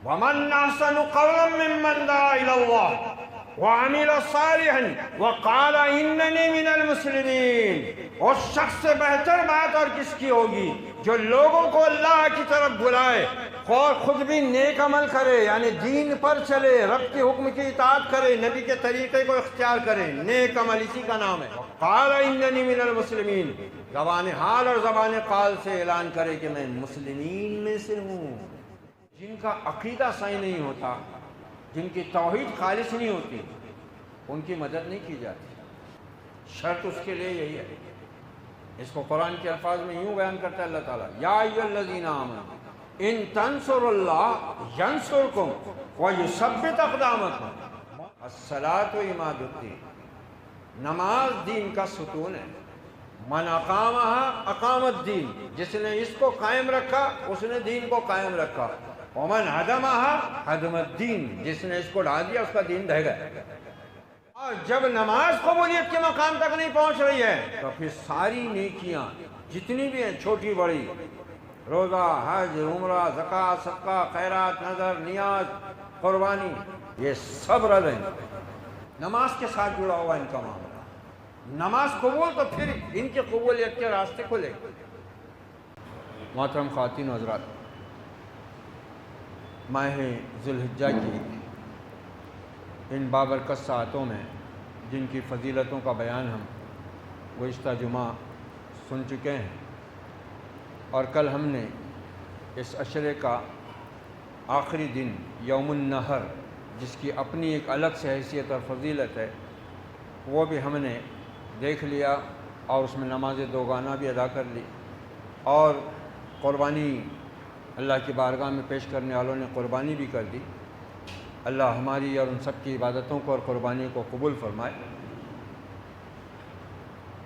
ومن احسن قولا ممن دعا الى اللہ وعمل صالحا وقال اننی من المسلمین۔ اور شخص سے بہتر بات اور کس کی ہوگی جو لوگوں کو اللہ کی طرف بلائے اور خود بھی نیک عمل کرے، یعنی دین پر چلے، رب کے حکم کی اطاعت کرے، نبی کے طریقے کو اختیار کرے۔ نیک عمل اسی کا نام ہے۔ قال اننی من المسلمین، زبان حال اور زبان قال سے اعلان کرے کہ میں مسلمین میں سے ہوں۔ جن کا عقیدہ صحیح نہیں ہوتا، جن کی توحید خالص نہیں ہوتی، ان کی مدد نہیں کی جاتی۔ شرط اس کے لیے یہی ہے۔ اس کو قرآن کے الفاظ میں یوں بیان کرتا ہے اللہ تعالیٰ، یا ایھا الذین آمنوا ان تنصروا اللہ ینصرکم ویثبت اقدامکم۔ الصلاۃ عماد الدین، نماز دین کا ستون ہے۔ من اقامہا اقام الدین، جس نے اس کو قائم رکھا اس نے دین کو قائم رکھا۔ ومن ہدمہا ہدم الدین، جس نے اس کو ڈھا دیا اس کا دین ڈھہ گیا۔ اور جب نماز قبولیت کے مقام تک نہیں پہنچ رہی ہے تو پھر ساری نیکیاں جتنی بھی ہیں، چھوٹی بڑی، روزہ، حج، عمرہ، زکوٰۃ، صدقہ، خیرات، نذر، نیاز، قربانی، یہ سب رد ہیں۔ نماز کے ساتھ جڑا ہوا ان کا معاملہ۔ نماز قبول تو پھر ان کی قبولیت کے راستے کھلے۔ محترم خواتین و حضرات، ماہ ذی الحجہ کی ان بابرکت ساعتوں میں جن کی فضیلتوں کا بیان ہم گزشتہ جمعہ سن چکے ہیں، اور کل ہم نے اس عشرے کا آخری دن یوم النحر، جس کی اپنی ایک الگ سے حیثیت اور فضیلت ہے، وہ بھی ہم نے دیکھ لیا، اور اس میں نماز دوگانہ بھی ادا کر لی، اور قربانی اللہ کی بارگاہ میں پیش کرنے والوں نے قربانی بھی کر دی۔ اللہ ہماری اور ان سب کی عبادتوں کو اور قربانی کو قبول فرمائے۔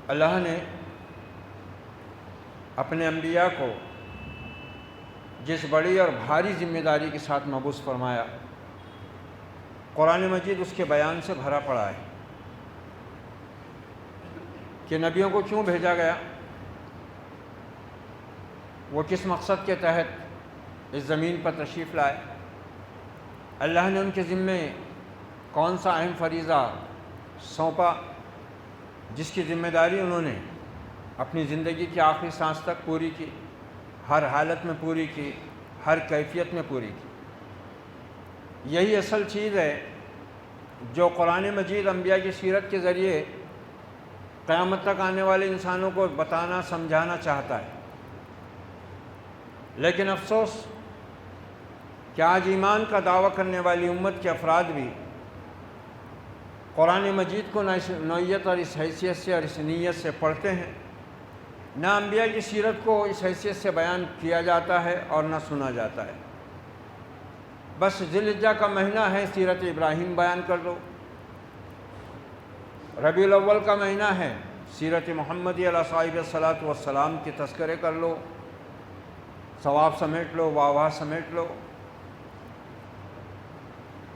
اللہ نے اپنے انبیاء کو جس بڑی اور بھاری ذمہ داری کے ساتھ مبعوث فرمایا، قرآن مجید اس کے بیان سے بھرا پڑا ہے کہ نبیوں کو کیوں بھیجا گیا، وہ کس مقصد کے تحت اس زمین پر تشریف لائے، اللہ نے ان کے ذمے کون سا اہم فریضہ سونپا جس کی ذمہ داری انہوں نے اپنی زندگی کی آخری سانس تک پوری کی، ہر حالت میں پوری کی، ہر کیفیت میں پوری کی۔ یہی اصل چیز ہے جو قرآن مجید انبیاء کی سیرت کے ذریعے قیامت تک آنے والے انسانوں کو بتانا سمجھانا چاہتا ہے۔ لیکن افسوس کہ آج ایمان کا دعویٰ کرنے والی امت کے افراد بھی قرآن مجید کو نہ اس نوعیت اور اس حیثیت سے اور اس نیت سے پڑھتے ہیں، نہ انبیاء کی سیرت کو اس حیثیت سے بیان کیا جاتا ہے اور نہ سنا جاتا ہے۔ بس ذی الحجہ کا مہینہ ہے، سیرت ابراہیم بیان کر دو۔ ربیع الاول کا مہینہ ہے، سیرت محمدی علیہ صاحب الصلاۃ والسلام کے تذکرے کر لو، ثواب سمیٹ لو، واہ سمیٹ لو۔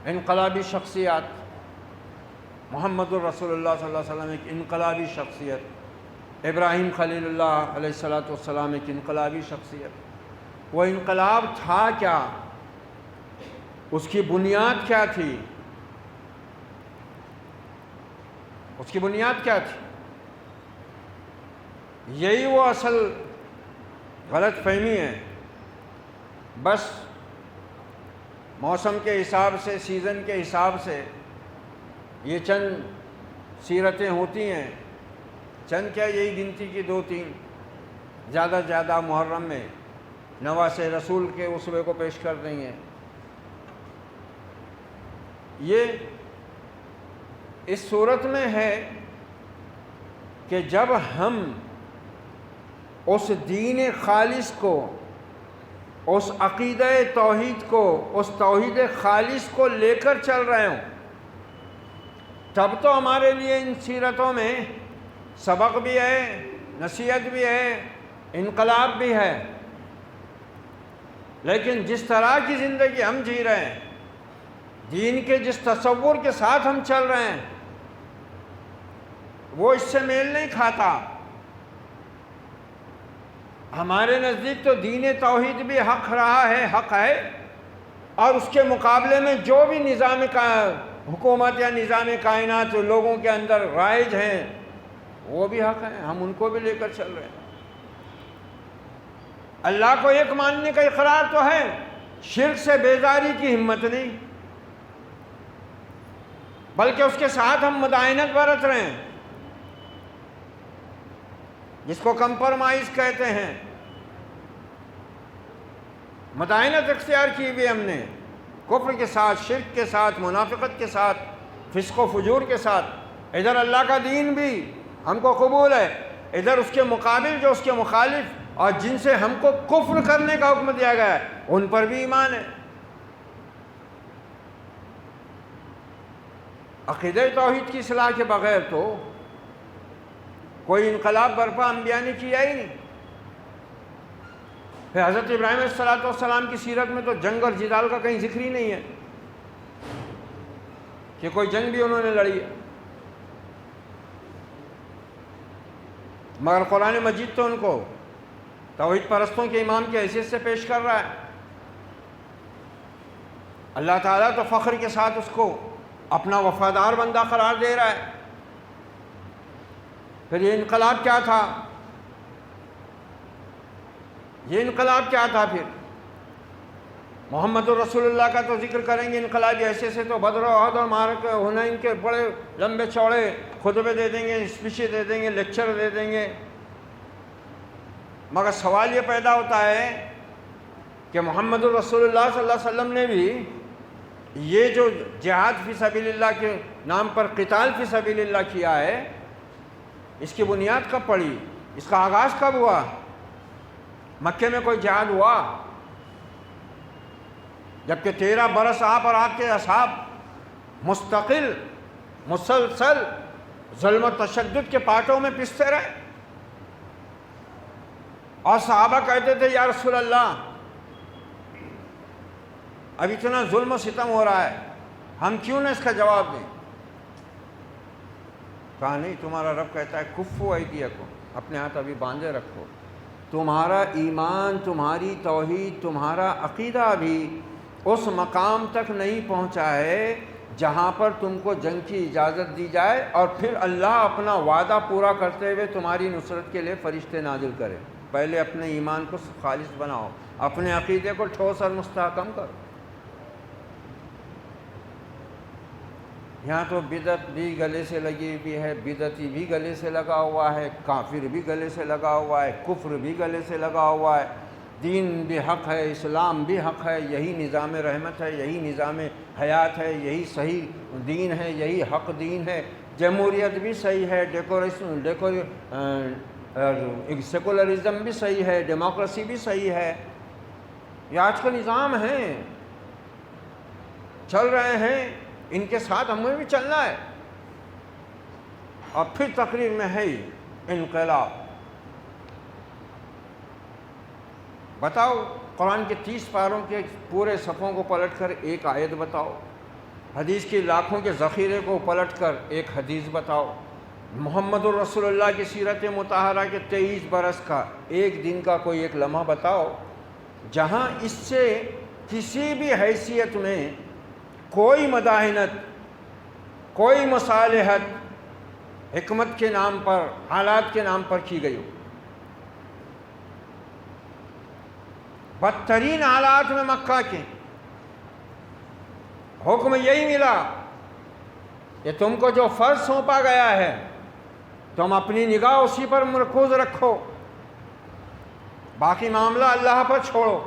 انقلابی شخصیات، محمد الرسول اللہ صلی اللہ علیہ وسلم ایک انقلابی شخصیت، ابراہیم خلیل اللہ علیہ الصلاۃ والسلام ایک انقلابی شخصیت۔ وہ انقلاب تھا کیا؟ اس کی بنیاد کیا تھی؟ اس کی بنیاد کیا تھی؟ یہی وہ اصل غلط فہمی ہے۔ بس موسم کے حساب سے، سیزن کے حساب سے یہ چند سیرتیں ہوتی ہیں، چند کیا، یہی گنتی کی 2-3، زیادہ زیادہ محرم میں نواس رسول کے اسوے کو پیش کر رہی ہیں۔ یہ اس صورت میں ہے کہ جب ہم اس دین خالص کو، اس عقیدہ توحید کو، اس توحید خالص کو لے کر چل رہے ہوں، تب تو ہمارے لیے ان سیرتوں میں سبق بھی ہے، نصیحت بھی ہے، انقلاب بھی ہے۔ لیکن جس طرح کی زندگی ہم جی رہے ہیں، دین کے جس تصور کے ساتھ ہم چل رہے ہیں، وہ اس سے میل نہیں کھاتا۔ ہمارے نزدیک تو دین توحید بھی حق رہا ہے، حق ہے، اور اس کے مقابلے میں جو بھی نظام حکومت یا نظام کائنات لوگوں کے اندر رائج ہیں وہ بھی حق ہیں، ہم ان کو بھی لے کر چل رہے ہیں۔ اللہ کو ایک ماننے کا اقرار تو ہے، شرک سے بیزاری کی ہمت نہیں، بلکہ اس کے ساتھ ہم مداہنت برت رہے ہیں، جس کو کمپرمائز کہتے ہیں۔ مداہنت اختیار کی بھی ہم نے، کفر کے ساتھ، شرک کے ساتھ، منافقت کے ساتھ، فسق و فجور کے ساتھ۔ ادھر اللہ کا دین بھی ہم کو قبول ہے، ادھر اس کے مقابل جو اس کے مخالف اور جن سے ہم کو کفر کرنے کا حکم دیا گیا ہے ان پر بھی ایمان ہے۔ عقیدہ توحید کی اصلاح کے بغیر تو کوئی انقلاب برپا انبیاء نے کیا ہی نہیں۔ پھر حضرت ابراہیم علیہ السلام کی سیرت میں تو جنگ اور جدال کا کہیں ذکر ہی نہیں ہے کہ کوئی جنگ بھی انہوں نے لڑی ہے، مگر قرآن مجید تو ان کو توحید پرستوں کے امام کی حیثیت سے پیش کر رہا ہے۔ اللہ تعالیٰ تو فخر کے ساتھ اس کو اپنا وفادار بندہ قرار دے رہا ہے۔ پھر یہ انقلاب کیا تھا؟ یہ انقلاب کیا تھا؟ پھر محمد الرسول اللہ کا تو ذکر کریں گے انقلابی حیثیت سے، تو بدر و احد اور معرکہ حنین کے بڑے لمبے چوڑے خطبے دے دیں گے، اسپیچیں دے دیں گے، لیکچر دے دیں گے، مگر سوال یہ پیدا ہوتا ہے کہ محمد الرسول اللہ صلی اللہ علیہ وسلم نے بھی یہ جو جہاد فی سبیل اللہ کے نام پر قتال فی سبیل اللہ کیا ہے، اس کی بنیاد کب پڑی؟ اس کا آغاز کب ہوا؟ مکے میں کوئی جہاد ہوا؟ جبکہ 13 برس آپ اور آپ کے اصحاب مستقل مسلسل ظلم و تشدد کے پاٹوں میں پستے رہے، اور صحابہ کہتے تھے یا رسول اللہ اب اتنا ظلم و ستم ہو رہا ہے، ہم کیوں نہ اس کا جواب دیں؟ کہا نہیں، تمہارا رب کہتا ہے کفو ایدیکم، اپنے ہاتھ ابھی باندھے رکھو، تمہارا ایمان، تمہاری توحید، تمہارا عقیدہ بھی اس مقام تک نہیں پہنچا ہے جہاں پر تم کو جنگ کی اجازت دی جائے اور پھر اللہ اپنا وعدہ پورا کرتے ہوئے تمہاری نصرت کے لیے فرشتے نازل کرے۔ پہلے اپنے ایمان کو خالص بناؤ، اپنے عقیدے کو ٹھوس اور مستحکم کرو۔ یہاں تو بدعت بھی گلے سے لگی ہوئی ہے، بدعتی بھی گلے سے لگا ہوا ہے، کافر بھی گلے سے لگا ہوا ہے، کفر بھی گلے سے لگا ہوا ہے، دین بھی حق ہے، اسلام بھی حق ہے، یہی نظام رحمت ہے، یہی نظام حیات ہے، یہی صحیح دین ہے، یہی حق دین ہے، جمہوریت بھی صحیح ہے، سیکولرزم بھی صحیح ہے، ڈیموکریسی بھی صحیح ہے۔ یہ آج کا نظام ہے، چل رہے ہیں، ان کے ساتھ ہمیں بھی چلنا ہے۔ اور پھر تقریر میں ہے انقلاب۔ بتاؤ قرآن کے 30 پاروں کے پورے صفوں کو پلٹ کر ایک آیت بتاؤ، حدیث کی لاکھوں کے ذخیرے کو پلٹ کر ایک حدیث بتاؤ، محمد الرسول اللہ کی سیرت مطہرہ کے 23 برس کا ایک دن کا کوئی ایک لمحہ بتاؤ جہاں اس سے کسی بھی حیثیت میں کوئی مداہنت، کوئی مصالحت حکمت کے نام پر، حالات کے نام پر کی گئی ہو۔ بدترین حالات میں مکہ کے حکم یہی ملا کہ تم کو جو فرض سونپا گیا ہے تم اپنی نگاہ اسی پر مرکوز رکھو، باقی معاملہ اللہ پر چھوڑو،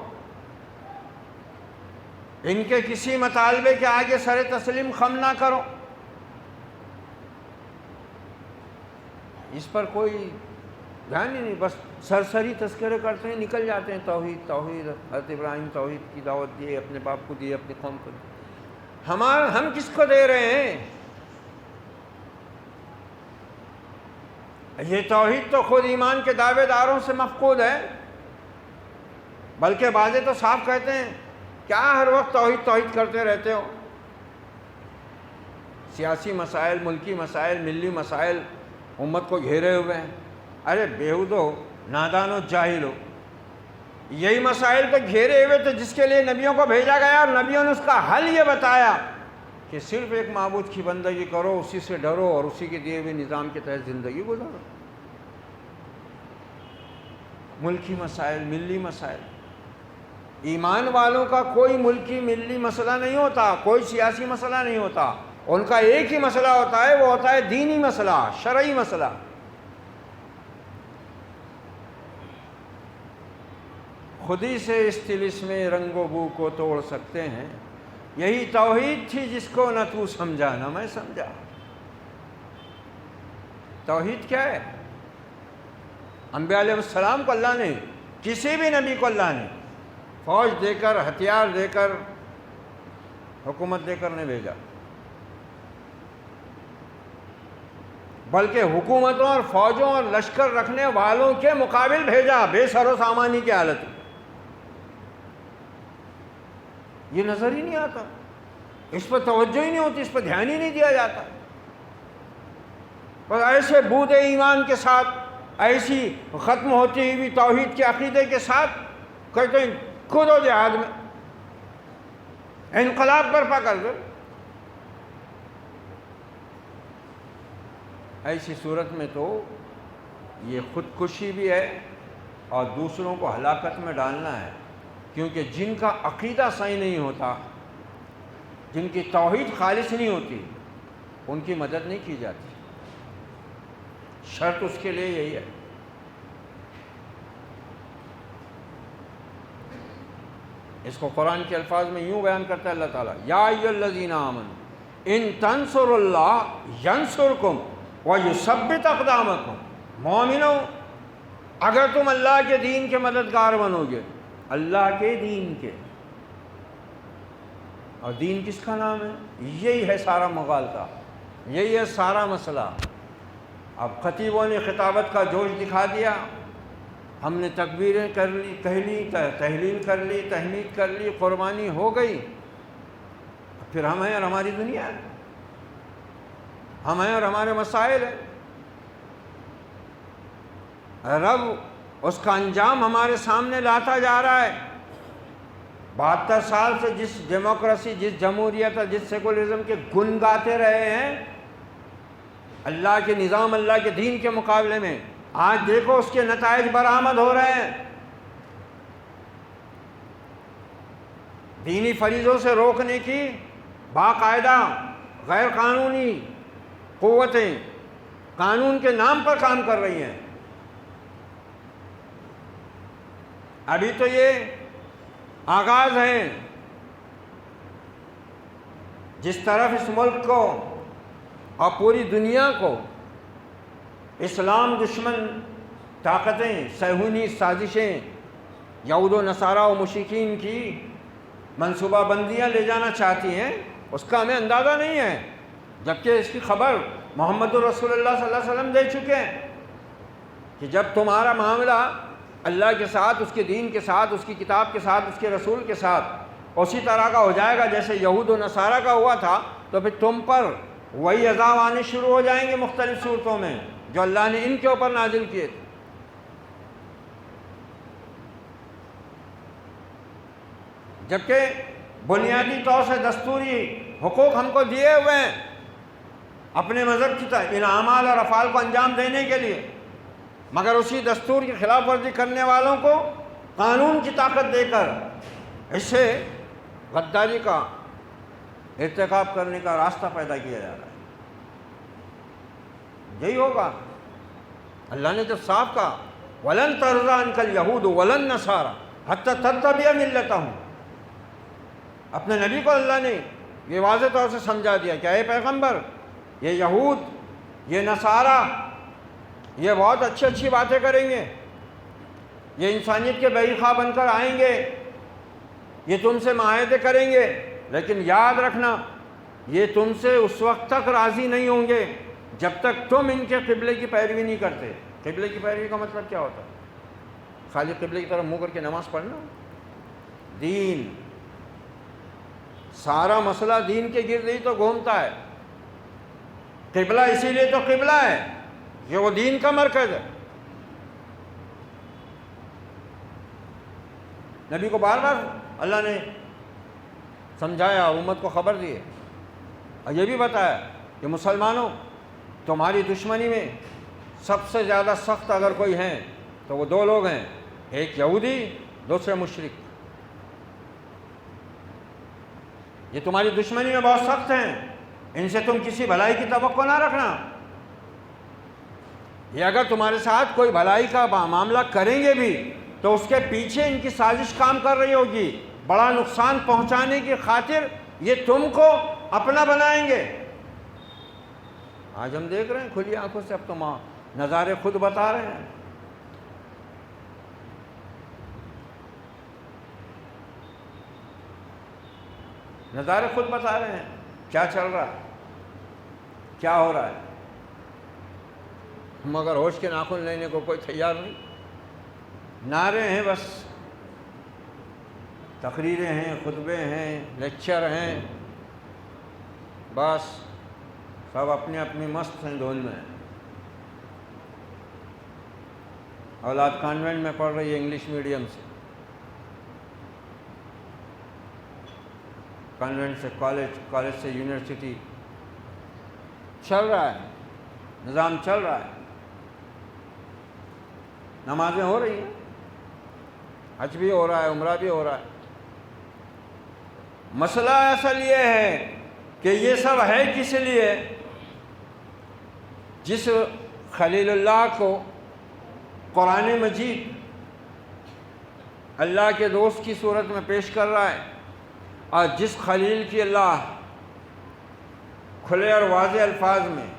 ان کے کسی مطالبے کے آگے سر تسلیم خم نہ کرو۔ اس پر کوئی دھیان ہی نہیں، بس سرسری تذکرے کرتے ہیں، نکل جاتے ہیں۔ توحید توحید، حضرت ابراہیم توحید کی دعوت دی، اپنے باپ کو دی، اپنی قوم کو دی۔ ہم کس کو دے رہے ہیں؟ یہ توحید تو خود ایمان کے دعوے داروں سے مفقود ہے، بلکہ بعضے تو صاف کہتے ہیں کیا ہر وقت توحید توحید کرتے رہتے ہو؟ سیاسی مسائل، ملکی مسائل، ملی مسائل امت کو گھیرے ہوئے ہیں۔ ارے بیہودو، نادانو، جاہلو، یہی مسائل تو گھیرے ہوئے تھے جس کے لیے نبیوں کو بھیجا گیا، اور نبیوں نے اس کا حل یہ بتایا کہ صرف ایک معبود کی بندگی کرو، اسی سے ڈرو اور اسی کے دیے ہوئے نظام کے تحت زندگی گزارو۔ ملکی مسائل، ملی مسائل، ایمان والوں کا کوئی ملکی ملی مسئلہ نہیں ہوتا، کوئی سیاسی مسئلہ نہیں ہوتا، ان کا ایک ہی مسئلہ ہوتا ہے، وہ ہوتا ہے دینی مسئلہ، شرعی مسئلہ۔ خود ہی سے اس طلسم رنگ و بو کو توڑ سکتے ہیں، یہی توحید تھی جس کو نہ تو سمجھا نہ میں سمجھا۔ توحید کیا ہے؟ انبیاء علیہ السلام کو اللہ نے، کسی بھی نبی کو اللہ نے فوج دے کر، ہتھیار دے کر، حکومت دے کر نہیں بھیجا، بلکہ حکومتوں اور فوجوں اور لشکر رکھنے والوں کے مقابل بھیجا، بے سر و سامانی کی حالت میں۔ یہ نظر ہی نہیں آتا، اس پر توجہ ہی نہیں ہوتی، اس پر دھیان ہی نہیں دیا جاتا۔ اور ایسے بود ایمان کے ساتھ، ایسی ختم ہوتی ہوئی توحید کے عقیدے کے ساتھ کہتے ہیں کودو جہاد میں، انقلاب برپا کر دو۔ ایسی صورت میں تو یہ خودکشی بھی ہے اور دوسروں کو ہلاکت میں ڈالنا ہے، کیونکہ جن کا عقیدہ صحیح نہیں ہوتا، جن کی توحید خالص نہیں ہوتی، ان کی مدد نہیں کی جاتی۔ شرط اس کے لیے یہی ہے۔ اس کو قرآن کے الفاظ میں یوں بیان کرتا ہے اللہ تعالیٰ، یا ایھا الذین آمنوا ان تنصروا اللہ ینصرکم ویثبت اقدامکم۔ مومنوں، اگر تم اللہ کے دین کے مددگار بنو گے، اللہ کے دین کے، اور دین کس کا نام ہے؟ یہی ہے سارا مغالطہ، یہی ہے سارا مسئلہ۔ اب خطیبوں نے خطابت کا جوش دکھا دیا، ہم نے تکبیریں کر لی، کہہ لی، تحلیل کر لی، تحمید کر لی، قربانی ہو گئی، پھر ہم ہیں اور ہماری دنیا ہے، ہم ہیں اور ہمارے مسائل ہیں۔ رب اس کا انجام ہمارے سامنے لاتا جا رہا ہے۔ 72 سال سے جس ڈیموکریسی، جس جمہوریت اور جس سیکولرزم کے گن گاتے رہے ہیں اللہ کے نظام، اللہ کے دین کے مقابلے میں، آج دیکھو اس کے نتائج برآمد ہو رہے ہیں۔ دینی فریضوں سے روکنے کی باقاعدہ غیر قانونی قوتیں قانون کے نام پر کام کر رہی ہیں۔ ابھی تو یہ آغاز ہے، جس طرف اس ملک کو اور پوری دنیا کو اسلام دشمن طاقتیں، صہیونی سازشیں، یہود و نصارہ و مشرکین کی منصوبہ بندیاں لے جانا چاہتی ہیں، اس کا ہمیں اندازہ نہیں ہے، جبکہ اس کی خبر محمد رسول اللہ صلی اللہ علیہ وسلم دے چکے ہیں کہ جب تمہارا معاملہ اللہ کے ساتھ، اس کے دین کے ساتھ، اس کی کتاب کے ساتھ، اس کے رسول کے ساتھ اسی طرح کا ہو جائے گا جیسے یہود و نصارہ کا ہوا تھا، تو پھر تم پر وہی عذاب آنے شروع ہو جائیں گے مختلف صورتوں میں جو اللہ نے ان کے اوپر نازل کیے تھے۔ جبکہ بنیادی طور سے دستوری حقوق ہم کو دیے ہوئے ہیں اپنے مذہب کی طرح ان اعمال اور افعال کو انجام دینے کے لیے، مگر اسی دستور کی خلاف ورزی کرنے والوں کو قانون کی طاقت دے کر اس سے غداری کا ارتکاب کرنے کا راستہ پیدا کیا جا رہا ہے۔ یہی ہوگا۔ اللہ نے جب صاف کہا وَلَن تَرْضَىٰ عَنْكَ الْيَهُودُ وَلَا النَّصَارَىٰ حَتَّىٰ تَتَّبِعَ مِلَّتَهُمْ، اپنے نبی کو اللہ نے یہ واضح طور سے سمجھا دیا کہ اے پیغمبر، یہ یہود، یہ نصارہ، یہ بہت اچھی اچھی باتیں کریں گے، یہ انسانیت کے بے خواہ بن کر آئیں گے، یہ تم سے معاہدے کریں گے، لیکن یاد رکھنا یہ تم سے اس وقت تک راضی نہیں ہوں گے جب تک تم ان کے قبلے کی پیروی نہیں کرتے۔ قبلے کی پیروی کا مطلب کیا ہوتا ہے؟ خالی قبلے کی طرف منہ کر کے نماز پڑھنا؟ دین، سارا مسئلہ دین کے گرد ہی تو گھومتا ہے۔ قبلہ اسی لیے تو قبلہ ہے کہ وہ دین کا مرکز ہے۔ نبی کو بار بار اللہ نے سمجھایا، امت کو خبر دی ہے، اور یہ بھی بتایا کہ مسلمانوں تمہاری دشمنی میں سب سے زیادہ سخت اگر کوئی ہیں تو وہ دو لوگ ہیں، ایک یہودی، دوسرے مشرک۔ یہ تمہاری دشمنی میں بہت سخت ہیں، ان سے تم کسی بھلائی کی توقع نہ رکھنا۔ یہ اگر تمہارے ساتھ کوئی بھلائی کا معاملہ کریں گے بھی تو اس کے پیچھے ان کی سازش کام کر رہی ہوگی، بڑا نقصان پہنچانے کی خاطر یہ تم کو اپنا بنائیں گے۔ آج ہم دیکھ رہے ہیں کھلی آنکھوں سے، اب تو نظارے خود بتا رہے ہیں۔ نظارے خود بتا رہے ہیں کیا چل رہا ہے، کیا ہو رہا ہے، مگر ہوش کے ناخن لینے کو کوئی تیار نہیں۔ نعرے ہیں، بس تقریریں ہیں، خطبے ہیں، لیکچر ہیں، بس سب اپنی اپنی مست ہیں، دھن میں۔ اولاد کانوینٹ میں پڑھ رہی ہے انگلش میڈیم سے، کانوینٹ سے کالج، کالج سے یونیورسٹی، چل رہا ہے، نظام چل رہا ہے، نمازیں ہو رہی ہیں، حج بھی ہو رہا ہے، عمرہ بھی ہو رہا ہے۔ مسئلہ اصل یہ ہے کہ یہ سب ہے کس لیے؟ جس خلیل اللہ کو قرآن مجید اللہ کے دوست کی صورت میں پیش کر رہا ہے، اور جس خلیل کی اللہ کھلے اور واضح الفاظ میں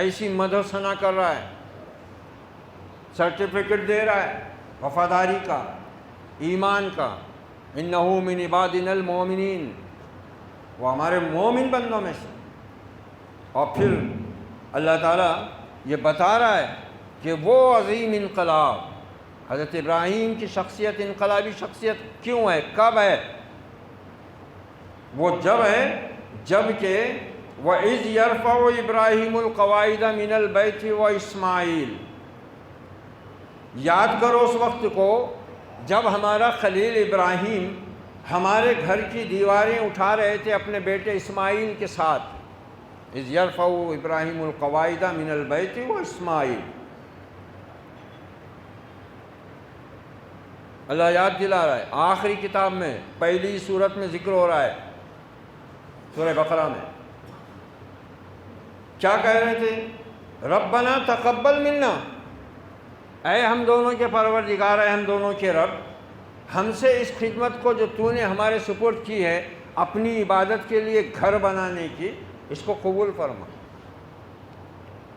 ایسی مدح و ثنا کر رہا ہے، سرٹیفکیٹ دے رہا ہے وفاداری کا، ایمان کا، انہو من عبادنا المومنین، وہ ہمارے مومن بندوں میں سے۔ اور پھر اللہ تعالیٰ یہ بتا رہا ہے کہ وہ عظیم انقلاب، حضرت ابراہیم کی شخصیت انقلابی شخصیت کیوں ہے، کب ہے؟ وہ جب ہے جب کہ وَإِذْ يَرْفَعُ إِبْرَاهِيمُ الْقَوَاعِدَ مِنَ الْبَيْتِ وَإِسْمَاعِيلُ، یاد کرو اس وقت کو جب ہمارا خلیل ابراہیم ہمارے گھر کی دیواریں اٹھا رہے تھے اپنے بیٹے اسماعیل کے ساتھ۔ اِذْ يَرْفَعُ إِبْرَاهِيمُ الْقَوَاعِدَ مِنَ الْبَيْتِ وَإِسْمَاعِيلُ، اللہ یاد دلا رہا ہے۔ آخری کتاب میں پہلی سورت میں ذکر ہو رہا ہے، سورہ بقرہ میں کیا کہہ رہے تھے؟ ربنا تقبل منا، اے ہم دونوں کے پروردگار، اے ہم دونوں کے رب، ہم سے اس خدمت کو جو تو نے ہمارے سپرد کی ہے اپنی عبادت کے لیے گھر بنانے کی، اس کو قبول فرما۔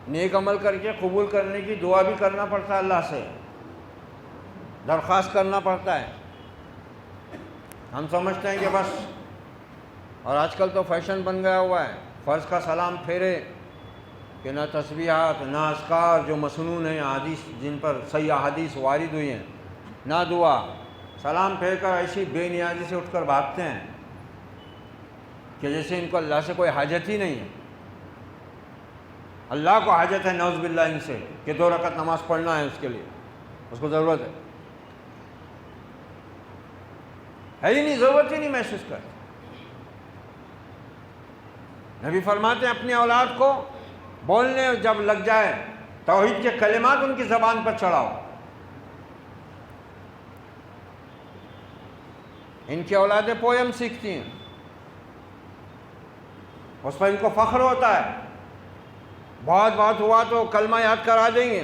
نیک عمل کر کے قبول کرنے کی دعا بھی کرنا پڑتا ہے، اللہ سے درخواست کرنا پڑتا ہے۔ ہم سمجھتے ہیں کہ بس، اور آج کل تو فیشن بن گیا ہوا ہے، فرض کا سلام پھیرے کہ نہ تسبیحات نہ اذکار جو مسنون ہیں، حدیث جن پر صحیح احادیث وارد ہوئی ہیں، نہ دعا، سلام پھیر کر ایسی بے نیازی سے اٹھ کر بھاگتے ہیں کہ جیسے ان کو اللہ سے کوئی حاجت ہی نہیں ہے۔ اللہ کو حاجت ہے نعوذ باللہ ان سے کہ 2 رکعت نماز پڑھنا ہے، اس کے لیے اس کو ضرورت ہے ہی نہیں، ضرورت ہی نہیں محسوس کرتے۔ نبی فرماتے ہیں اپنی اولاد کو بولنے جب لگ جائے توحید کے کلمات ان کی زبان پر چڑھاؤ۔ ان کی اولادیں پویم سیکھتی ہیں، اس پر ان کو فخر ہوتا ہے، بہت ہوا تو کلمہ یاد کرا دیں گے،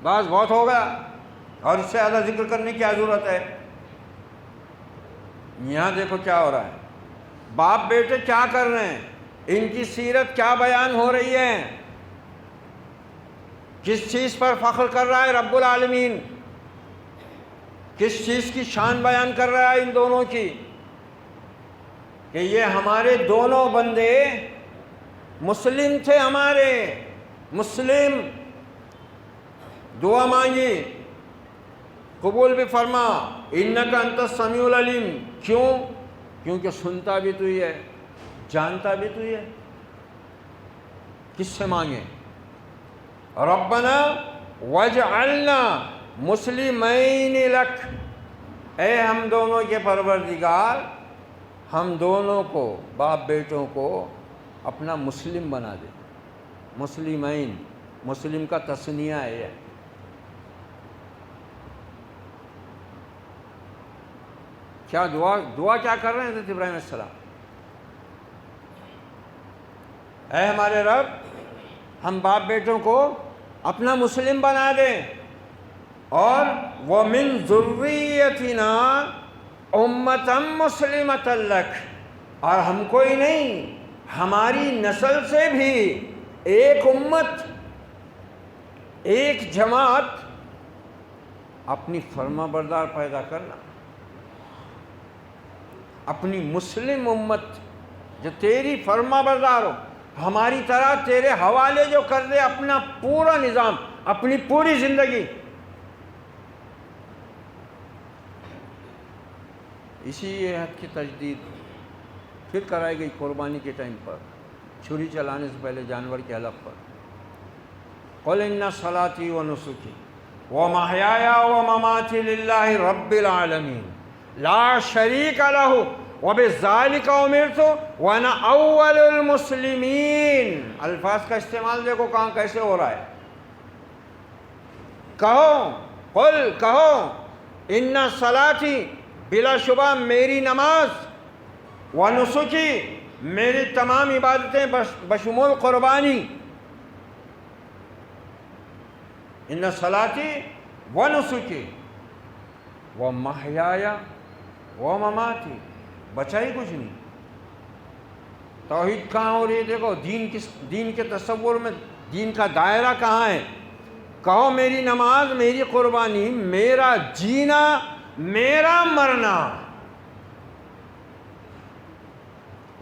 بس بہت ہو گیا اور اس سے زیادہ ذکر کرنے کی کیا ضرورت ہے۔ یہاں دیکھو کیا ہو رہا ہے، باپ بیٹے کیا کر رہے ہیں، ان کی سیرت کیا بیان ہو رہی ہے، کس چیز پر فخر کر رہا ہے رب العالمین، کس چیز کی شان بیان کر رہا ہے ان دونوں کی، کہ یہ ہمارے دونوں بندے مسلم تھے، ہمارے مسلم، دعا مانگی قبول بھی فرما، انک انت السمیع العلیم، کیونکہ سنتا بھی تو ہی ہے، جانتا بھی تو ہی ہے۔ کس سے مانگیں؟ ربنا واجعلنا مسلمین لک، اے ہم دونوں کے پروردگار، ہم دونوں کو، باپ بیٹوں کو اپنا مسلم بنا دے۔ مسلمین، مسلم کا تثنیہ ہے۔ کیا دعا کیا کر رہے ہیں حضرت ابراہیم علیہ السلام؟ اے ہمارے رب، ہم باپ بیٹوں کو اپنا مسلم بنا دیں، اور وَمِن ذُرِّيَّتِنَا أُمَّةً مُسْلِمَةً لَكَ، اور ہم کوئی نہیں، ہماری نسل سے بھی ایک امت، ایک جماعت اپنی فرما بردار پیدا کرنا، اپنی مسلم امت جو تیری فرما بردار ہو، ہماری طرح تیرے حوالے جو کر دے اپنا پورا نظام، اپنی پوری زندگی۔ اسی عہد کی تجدید پھر کرائی گئی قربانی کے ٹائم پر، چھری چلانے سے پہلے جانور کے حلق پر۔ قُلْ إِنَّ صَلَاتِي وَنُسُكِي وَمَحْيَايَ وَمَمَاتِي لِلَّهِ رَبِّ الْعَالَمِينَ لَا شَرِيكَ لَهُ وَبِذَلِكَ أُمِرْتُ وَأَنَا أَوَّلُ الْمُسْلِمِينَ۔ الفاظ کا استعمال دیکھو کہاں کیسے ہو رہا ہے۔ کہو، قل کہو، ان صلاتی، بلا شبہ میری نماز، ونسکی، میری تمام عبادتیں بشمول قربانی، ان صلاتی ونسکی ومحیای ومماتی، بچا ہی کچھ نہیں۔ توحید کہاں ہو رہی ہے؟ دیکھو دین کے تصور میں دین کا دائرہ کہاں ہے؟ کہو میری نماز، میری قربانی، میرا جینا، میرا مرنا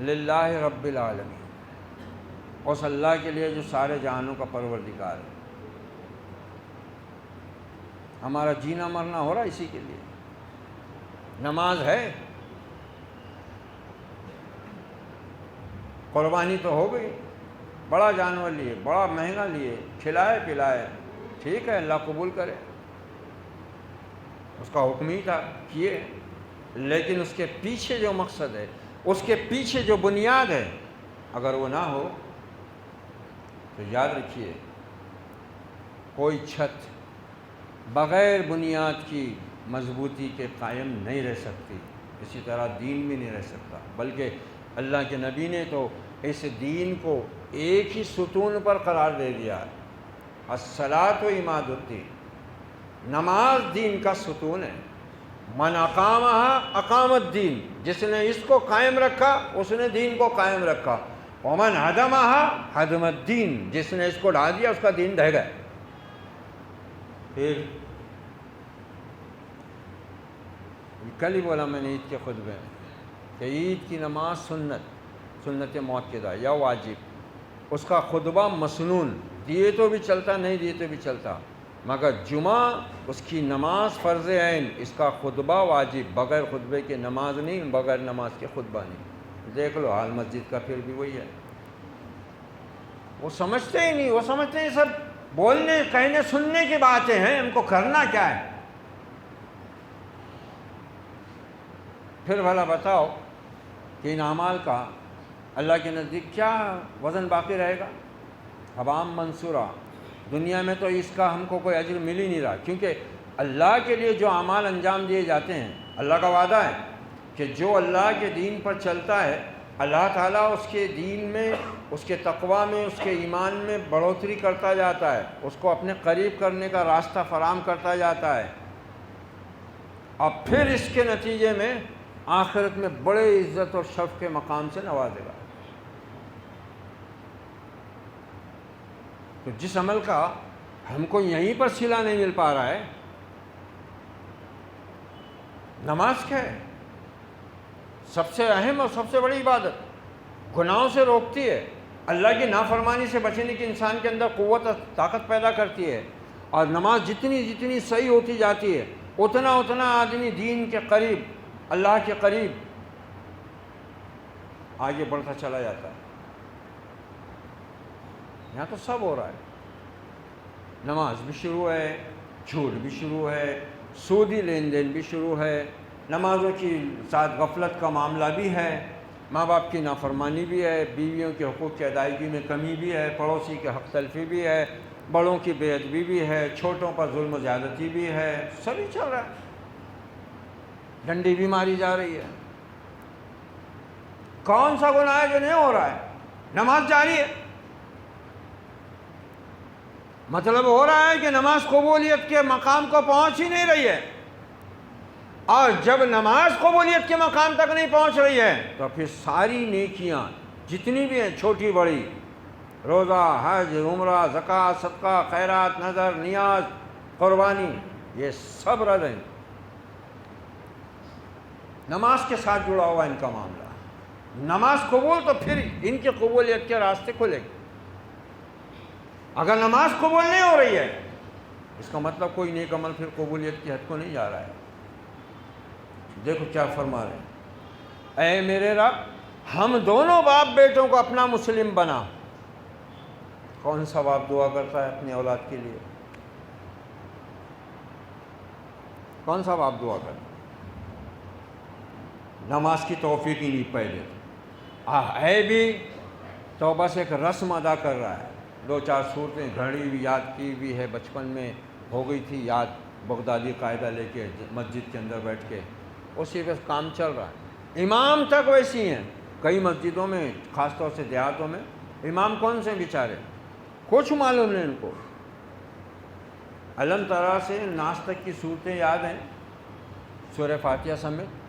للہ رب العالمین، اس اللہ کے لیے جو سارے جہانوں کا پروردگار ہے۔ ہمارا جینا مرنا ہو رہا ہے اسی کے لیے۔ نماز ہے، قربانی تو ہو گئی، بڑا جانور لیے، بڑا مہنگا لیے، کھلائے پلائے، ٹھیک ہے، اللہ قبول کرے، اس کا حکم ہی تھا، کیے، لیکن اس کے پیچھے جو مقصد ہے، اس کے پیچھے جو بنیاد ہے، اگر وہ نہ ہو تو یاد رکھیے کوئی چھت بغیر بنیاد کی مضبوطی کے قائم نہیں رہ سکتی، اسی طرح دین بھی نہیں رہ سکتا۔ بلکہ اللہ کے نبی نے تو اس دین کو ایک ہی ستون پر قرار دے دیا ہے، الصلاۃ و عماد الدین، نماز دین کا ستون ہے۔ من اقامہا اقام الدین، جس نے اس کو قائم رکھا اس نے دین کو قائم رکھا، ومن ہدمہا ہدم الدین، جس نے اس کو ڈھا دیا اس کا دین ڈھہ گیا۔ پھر کل ہی بولا میں نے عید کے خطبے میں کہ عید کی نماز سنت مؤکدہ یا واجب، اس کا خطبہ مسنون، دیے تو بھی چلتا، نہیں دیے تو بھی چلتا، مگر جمعہ اس کی نماز فرض عین، اس کا خطبہ واجب، بغیر خطبے کے نماز نہیں، بغیر نماز کے خطبہ نہیں۔ دیکھ لو حال مسجد کا پھر بھی وہی ہے۔ وہ سمجھتے ہی نہیں، وہ سمجھتے ہیں سب بولنے کہنے سننے کی باتیں ہیں، ان کو کرنا کیا ہے۔ پھر بھلا بتاؤ کہ ان اعمال کا اللہ کے نزدیک کیا وزن باقی رہے گا؟ حبام منصورہ، دنیا میں تو اس کا ہم کو کوئی اجر مل ہی نہیں رہا، کیونکہ اللہ کے لیے جو اعمال انجام دیے جاتے ہیں، اللہ کا وعدہ ہے کہ جو اللہ کے دین پر چلتا ہے، اللہ تعالیٰ اس کے دین میں، اس کے تقوی میں، اس کے ایمان میں بڑھوتری کرتا جاتا ہے، اس کو اپنے قریب کرنے کا راستہ فراہم کرتا جاتا ہے، اور پھر اس کے نتیجے میں آخرت میں بڑے عزت اور شرف کے مقام سے نوازے گا۔ تو جس عمل کا ہم کو یہیں پر صلہ نہیں مل پا رہا ہے، نماز کیا ہے؟ سب سے اہم اور سب سے بڑی عبادت، گناہوں سے روکتی ہے، اللہ کی نافرمانی سے بچنے کی انسان کے اندر قوت اور طاقت پیدا کرتی ہے، اور نماز جتنی جتنی صحیح ہوتی جاتی ہے اتنا اتنا آدمی دین کے قریب، اللہ کے قریب آگے بڑھتا چلا جاتا ہے۔ یہاں تو سب ہو رہا ہے، نماز بھی شروع ہے، جھوٹ بھی شروع ہے، سودی لین دین بھی شروع ہے، نمازوں کی ساتھ غفلت کا معاملہ بھی ہے، ماں باپ کی نافرمانی بھی ہے، بیویوں کے حقوق کی ادائیگی میں کمی بھی ہے، پڑوسی کے حق تلفی بھی ہے، بڑوں کی بے ادبی بھی ہے، چھوٹوں پر ظلم و زیادتی بھی ہے، سبھی چل رہا ہے، ڈنڈی بھی ماری جا رہی ہے۔ کون سا گناہ ہے جو نہیں ہو رہا ہے؟ نماز جاری ہے، مطلب ہو رہا ہے کہ نماز قبولیت کے مقام کو پہنچ ہی نہیں رہی ہے، اور جب نماز قبولیت کے مقام تک نہیں پہنچ رہی ہے تو پھر ساری نیکیاں جتنی بھی ہیں، چھوٹی بڑی، روزہ، حج، عمرہ، زکوٰۃ، صدقہ، خیرات، نذر، نیاز، قربانی، یہ سب رد ہیں۔ نماز کے ساتھ جڑا ہوا ان کا معاملہ، نماز قبول تو پھر ان کی قبولیت کے راستے کھلے گے۔ اگر نماز قبول نہیں ہو رہی ہے اس کا مطلب کوئی نیک عمل پھر قبولیت کی حد کو نہیں جا رہا ہے۔ دیکھو کیا فرما رہے ہیں، اے میرے رب ہم دونوں باپ بیٹوں کو اپنا مسلم بنا۔ کون سا باپ دعا کرتا ہے اپنی اولاد کے لیے؟ کون سا باپ دعا کرتا ہے؟ نماز کی توفیق ہی نہیں پہلے ہے بھی توبہ سے ایک رسم ادا کر رہا ہے، دو چار صورتیں گھڑی ہوئی یاد کی بھی ہے، بچپن میں ہو گئی تھی یاد، بغدادی قاعدہ لے کے مسجد کے اندر بیٹھ کے اسی پہ کام چل رہا ہے۔ امام تک ویسی ہیں، کئی مسجدوں میں خاص طور سے دیہاتوں میں امام کون سے بیچارے کچھ معلوم نہیں ان کو، علم طرح سے ناس تک کی صورتیں یاد ہیں، سورہ فاتحہ سمیت،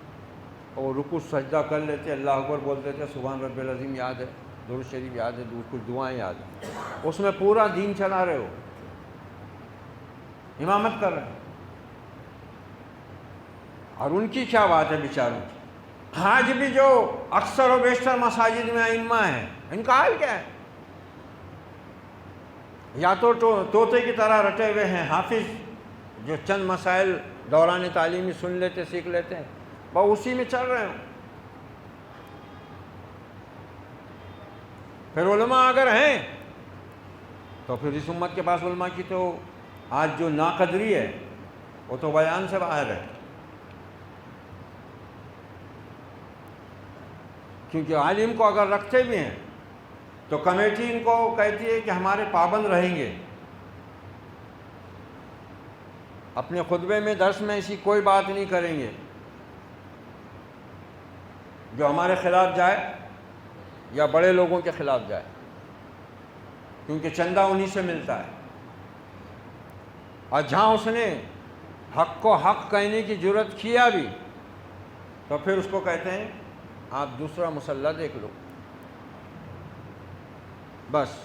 اور رکوع سجدہ کر لیتے، اللہ اکبر بول دیتے، سبحان رب العظیم یاد ہے، درود شریف یاد ہے، کچھ دعائیں یاد ہیں، اس میں پورا دین چلا رہے ہو، امامت کر رہے ہیں۔ اور ان کی کیا بات ہے بیچاروں کی؟ آج بھی جو اکثر و بیشتر مساجد میں ائمہ ہیں ان کا حال کیا ہے؟ یا تو طوطے کی طرح رٹے ہوئے ہیں حافظ، جو چند مسائل دوران تعلیمی سن لیتے سیکھ لیتے ہیں، وہ اسی میں چل رہے ہیں۔ پھر علماء اگر ہیں تو پھر اس امت کے پاس علماء کی تو آج جو ناقدری ہے وہ تو بیان سے باہر ہے، کیونکہ عالم کو اگر رکھتے بھی ہیں تو کمیٹی ان کو کہتی ہے کہ ہمارے پابند رہیں گے، اپنے خطبے میں درس میں ایسی کوئی بات نہیں کریں گے جو ہمارے خلاف جائے یا بڑے لوگوں کے خلاف جائے، کیونکہ چندہ انہی سے ملتا ہے، اور جہاں اس نے حق کو حق کہنے کی جرت کیا بھی تو پھر اس کو کہتے ہیں آپ دوسرا مسلح دیکھ لو بس۔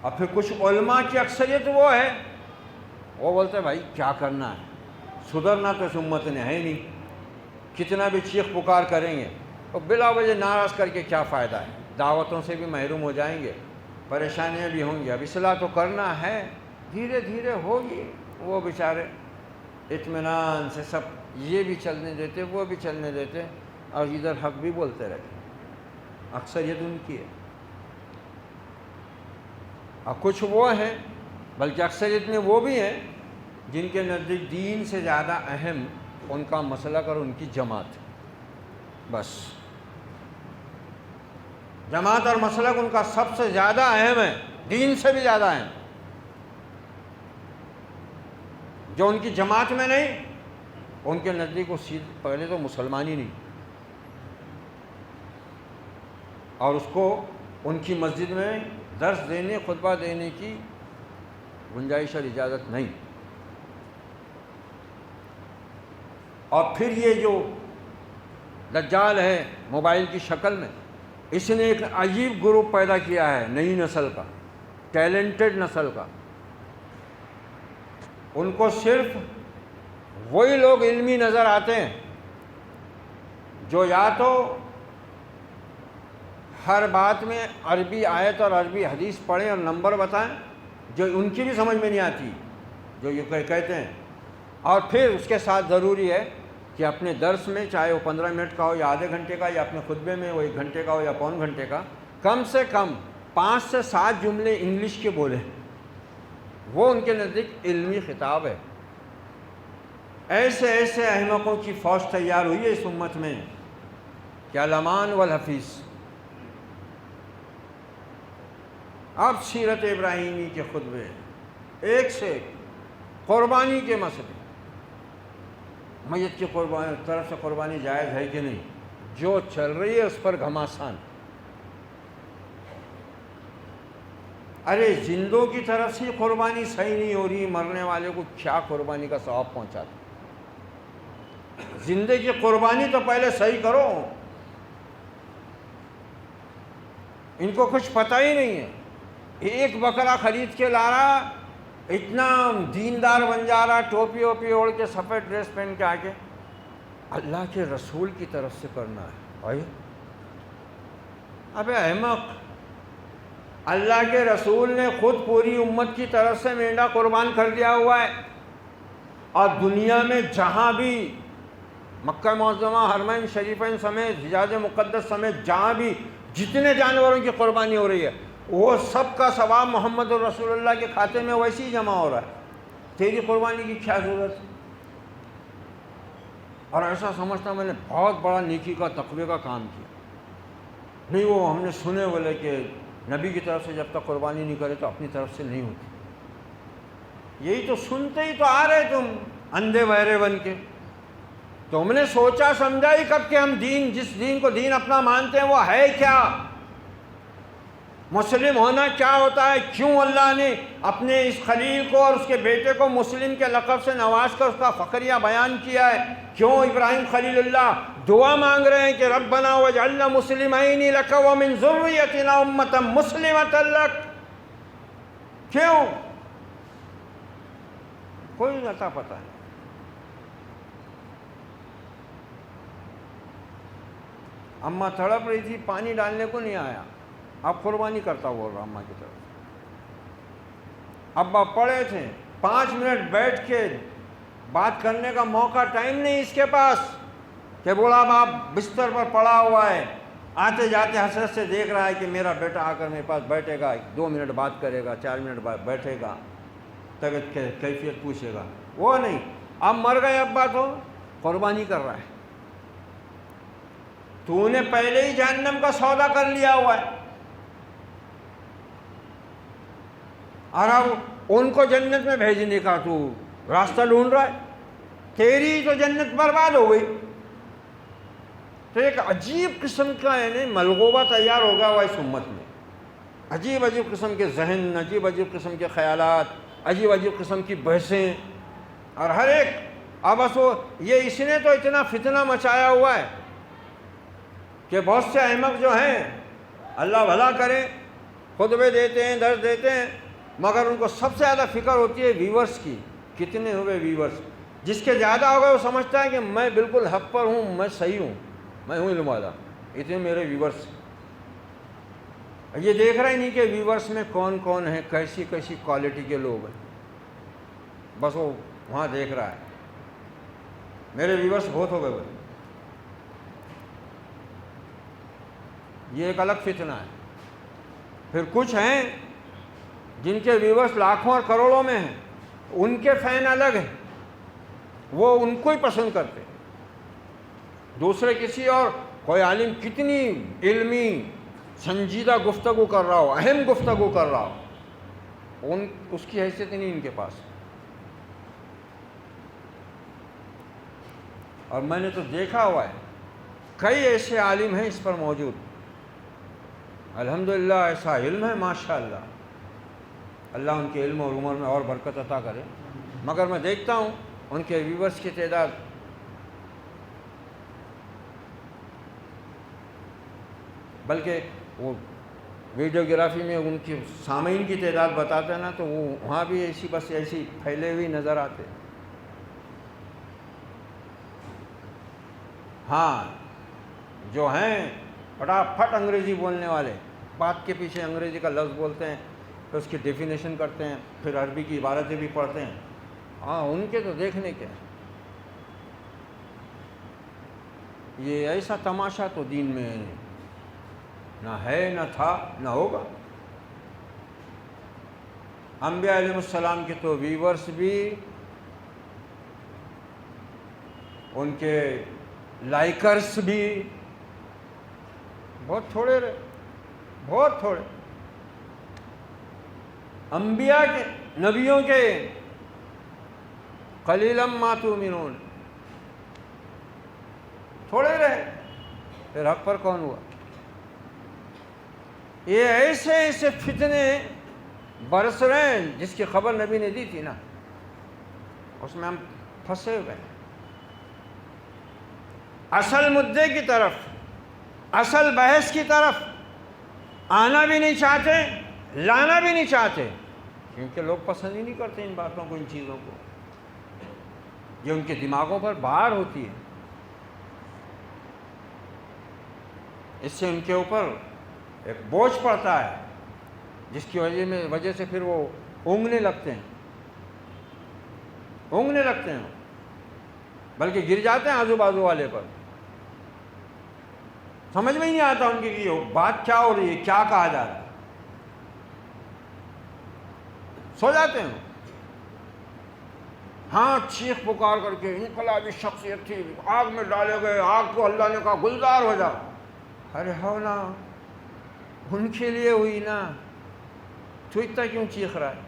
اور پھر کچھ علماء کی اکثریت وہ ہے، وہ بولتے ہیں بھائی کیا کرنا ہے، سدھرنا تو اس امت نے ہے نہیں، کتنا بھی چیخ پکار کریں گے اور بلا وجہ ناراض کر کے کیا فائدہ ہے، دعوتوں سے بھی محروم ہو جائیں گے، پریشانیاں بھی ہوں گی، اب اصلاح تو کرنا ہے، دھیرے دھیرے ہوگی۔ وہ بیچارے اطمینان سے سب یہ بھی چلنے دیتے وہ بھی چلنے دیتے، اور ادھر حق بھی بولتے رہتے، اکثریت ان کی ہے۔ اور کچھ وہ ہیں، بلکہ اکثریت میں وہ بھی ہیں جن کے نزدیک دین سے زیادہ اہم ان کا مسلک اور ان کی جماعت، بس جماعت اور مسلک ان کا سب سے زیادہ اہم ہے، دین سے بھی زیادہ اہم۔ جو ان کی جماعت میں نہیں ان کے نزدیک وہ پہلے تو مسلمان ہی نہیں، اور اس کو ان کی مسجد میں درس دینے خطبہ دینے کی گنجائش اور اجازت نہیں۔ اور پھر یہ جو دجال ہے موبائل کی شکل میں، اس نے ایک عجیب گروپ پیدا کیا ہے نئی نسل کا، ٹیلنٹڈ نسل کا، ان کو صرف وہی لوگ علمی نظر آتے ہیں جو یا تو ہر بات میں عربی آیت اور عربی حدیث پڑھیں اور نمبر بتائیں جو ان کی بھی سمجھ میں نہیں آتی، جو یہ کہتے ہیں، اور پھر اس کے ساتھ ضروری ہے کہ اپنے درس میں چاہے وہ 15 منٹ کا ہو یا آدھے گھنٹے کا، یا اپنے خطبے میں وہ 1 گھنٹے کا ہو یا پون گھنٹے کا، کم سے کم 5 سے 7 جملے انگلش کے بولیں، وہ ان کے نزدیک علمی خطاب ہے۔ ایسے ایسے احمقوں کی فوج تیار ہوئی ہے اس امت میں کہ الامان والحفیظ. اب سیرت ابراہیمی کے خطبے ایک سے ایک، قربانی کے مسئلے، میت کی قربانی طرف سے قربانی جائز ہے کہ نہیں، جو چل رہی ہے اس پر گھماسان. ارے زندوں کی طرف سے قربانی صحیح نہیں ہو رہی، مرنے والے کو کیا قربانی کا ثواب پہنچاتا؟ زندے کی قربانی تو پہلے صحیح کرو. ان کو کچھ پتہ ہی نہیں ہے. ایک بکرا خرید کے لا رہا، اتنا دیندار بن جا رہا، ٹوپی ووپی اوڑھ کے سفید ڈریس پہن کے آ کے اللہ کے رسول کی طرف سے کرنا ہے. ابے احمق، اللہ کے رسول نے خود پوری امت کی طرف سے مینڈا قربان کر دیا ہوا ہے، اور دنیا میں جہاں بھی مکہ معظمہ، حرمین شریفین سمیت، حجاز مقدس سمیت جہاں بھی جتنے جانوروں کی قربانی ہو رہی ہے، وہ سب کا ثواب محمد الرسول اللہ کے کھاتے میں ویسے ہی جمع ہو رہا ہے. تیری قربانی کی کیا ضرورت ہے؟ اور ایسا سمجھتا میں نے بہت بڑا نیکی کا تقوی کا کام کیا. نہیں، وہ ہم نے سنے بولے کہ نبی کی طرف سے جب تک قربانی نہیں کرے تو اپنی طرف سے نہیں ہوتی. یہی تو سنتے ہی تو آ رہے تم اندھے بہرے بن کے. تم نے سوچا سمجھا ہی کب کہ ہم دین، جس دین کو دین اپنا مانتے ہیں وہ ہے کیا؟ مسلم ہونا کیا ہوتا ہے؟ کیوں اللہ نے اپنے اس خلیل کو اور اس کے بیٹے کو مسلم کے لقب سے نواز کر اس کا فخریہ بیان کیا ہے؟ کیوں ابراہیم خلیل اللہ دعا مانگ رہے ہیں کہ ربنا واجعلنا مسلمین لک ومن ذریتنا امۃ مسلمۃ لک؟ کیوں؟ کوئی عطا پتہ نہیں. اماں تڑپ رہی تھی، پانی ڈالنے کو نہیں آیا، اب قربانی کرتا بول رہا اماں کی طرف. ابا پڑے تھے، 5 منٹ بیٹھ کے بات کرنے کا موقع، ٹائم نہیں اس کے پاس کہ بوڑھا باپ بستر پر پڑا ہوا ہے، آتے جاتے حسرت سے دیکھ رہا ہے کہ میرا بیٹا آ کر میرے پاس بیٹھے گا، 2 منٹ بات کرے گا، 4 منٹ بیٹھے گا، طبیعت کیفیت پوچھے گا. وہ نہیں، اب مر گئے ابا تو قربانی کر رہا ہے. تو نے پہلے ہی جہنم کا سودا کر لیا ہوا ہے، اور اب ان کو جنت میں بھیجنے کا تو راستہ ڈھونڈ رہا ہے. تیری تو جنت برباد ہو گئی. تو ایک عجیب قسم کا یعنی ملغوبہ تیار ہوگا ہوا اس امت میں. عجیب عجیب قسم کے ذہن، عجیب عجیب قسم کے خیالات، عجیب عجیب قسم کی بحثیں، اور ہر ایک اب یہ اس نے تو اتنا فتنہ مچایا ہوا ہے کہ بہت سے احمق جو ہیں، اللہ بھلا کرے، خطبے دیتے ہیں، درس دیتے ہیں، مگر ان کو سب سے زیادہ فکر ہوتی ہے ویورز کی. کتنے ہوئے ویورز؟ جس کے زیادہ ہو گئے وہ سمجھتا ہے کہ میں بالکل حق پر ہوں، میں صحیح ہوں، میں ہوں علم والا، اتنے میرے ویورز. یہ دیکھ رہا ہی نہیں کہ ویورز میں کون کون ہیں، کیسی کیسی کوالٹی کے لوگ ہیں. بس وہ وہاں دیکھ رہا ہے میرے ویورز بہت ہو گئے بھائی. یہ ایک الگ فتنہ ہے. پھر کچھ ہیں جن کے ویورز لاکھوں اور کروڑوں میں ہیں، ان کے فین الگ ہیں، وہ ان کو ہی پسند کرتے. دوسرے کسی اور کوئی عالم کتنی علمی سنجیدہ گفتگو کر رہا ہو، اہم گفتگو کر رہا ہو، اس کی حیثیت نہیں ان کے پاس. اور میں نے تو دیکھا ہوا ہے، کئی ایسے عالم ہیں اس پر موجود، الحمدللہ ایسا علم ہے ماشاءاللہ، اللہ ان کے علم اور عمر میں اور برکت عطا کرے. مگر میں دیکھتا ہوں ان کے ویورز کی تعداد بلکہ وہ ویڈیوگرافی میں ان کی سامعین کی تعداد بتاتے ہیں نا، تو وہ وہاں بھی ایسی بس ایسی پھیلے ہوئی نظر آتے. ہاں جو ہیں پھٹافٹ انگریزی بولنے والے، بات کے پیچھے انگریزی کا لفظ بولتے ہیں، پھر اس کی ڈیفینیشن کرتے ہیں، پھر عربی کی عبارتیں بھی پڑھتے ہیں. ہاں ان کے تو دیکھنے کے یہ ایسا تماشا تو دین میں نہ ہے، نہ تھا، نہ ہوگا. انبیاء علیہ السلام کے تو ویورز بھی ان کے لائکرس بھی بہت تھوڑے رہے، بہت تھوڑے. انبیاء کے، نبیوں کے قلیلا ما تؤمنون، تھوڑے رہے. پھر حق پر کون ہوا؟ یہ ایسے ایسے فتنے برس رہے ہیں جس کی خبر نبی نے دی تھی نا، اس میں ہم پھنسے ہوئے ہیں. اصل مدعے کی طرف، اصل بحث کی طرف آنا بھی نہیں چاہتے، لانا بھی نہیں چاہتے، کیونکہ لوگ پسند ہی نہیں کرتے ان باتوں کو، ان چیزوں کو. یہ ان کے دماغوں پر بار ہوتی ہے، اس سے ان کے اوپر ایک بوجھ پڑتا ہے، جس کی وجہ سے پھر وہ اونگنے لگتے ہیں، اونگنے لگتے ہیں، بلکہ گر جاتے ہیں آزو بازو والے پر. سمجھ میں ہی نہیں آتا ان کی کہ بات کیا ہو رہی ہے، کیا کہا جا رہا ہے. سو جاتے ہیں. ہاں چیخ پکار کر کے انقلابی شخصیت تھی، آگ میں ڈالے گئے، آگ کو اللہ نے کہا گلزار ہو جا. ارے ہو نا، ان کے لیے ہوئی نا، تو اتنا کیوں چیخ رہا ہے؟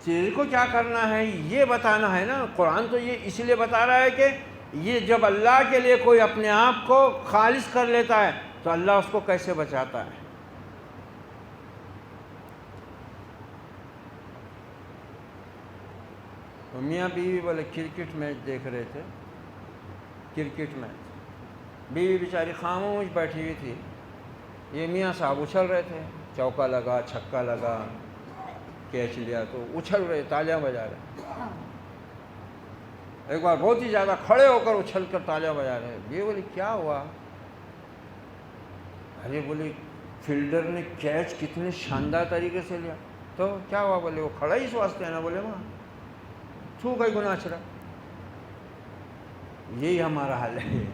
تیرے کو کیا کرنا ہے یہ بتانا ہے نا. قرآن تو یہ اس لیے بتا رہا ہے کہ یہ جب اللہ کے لیے کوئی اپنے آپ کو خالص کر لیتا ہے تو اللہ اس کو کیسے بچاتا ہے. تو میاں بیوی بولے کرکٹ میچ دیکھ رہے تھے، کرکٹ میچ. بیوی بیچاری خاموش بیٹھی ہوئی تھی، یہ میاں صاحب اچھل رہے تھے، چوکا لگا، چھکا لگا، کیچ لیا، تو اچھل رہے، تالیاں بجا رہے. ایک بار بہت ہی زیادہ کھڑے ہو کر اچھل کر تالیاں بجا رہے. یہ بولی کیا ہوا؟ ارے بولی فیلڈر نے کیچ کتنے شاندار طریقے سے لیا. تو کیا ہوا؟ بولے وہ کھڑا ہی اس واسطے ہے نا. بولے ماں چھو گئی گناہ چرا. یہی ہمارا حال ہے.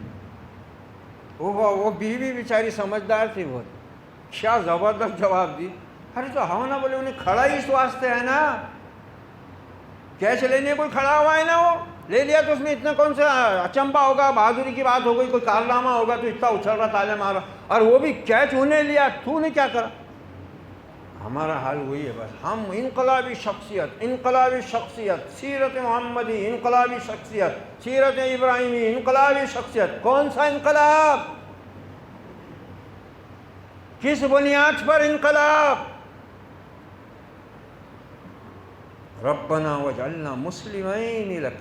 وہ بیوی بیچاری سمجھدار تھی بہت، کیا زبردست جواب دی. ارے تو ہاں نا، بولے انہیں کھڑا ہی اس واسطے ہے نا، کیچ لینے کوئی کھڑا ہوا ہے نا، وہ لے لیا تو اس میں اتنا کون سا اچنبا ہوگا، بہادری کی بات ہو گئی، کوئی کارنامہ ہوگا تو اتنا اچھل رہا، تالیاں مارا، اور وہ بھی کیچ انہیں لیا، تو نے کیا کرا. ہمارا حال وہی ہے بس. ہم انقلابی شخصیت، انقلابی شخصیت، سیرت محمدی انقلابی شخصیت، سیرت ابراہیمی انقلابی شخصیت. کون سا انقلاب؟ کس بنیاد پر انقلاب؟ ربنا وجعلنا مسلمین لک.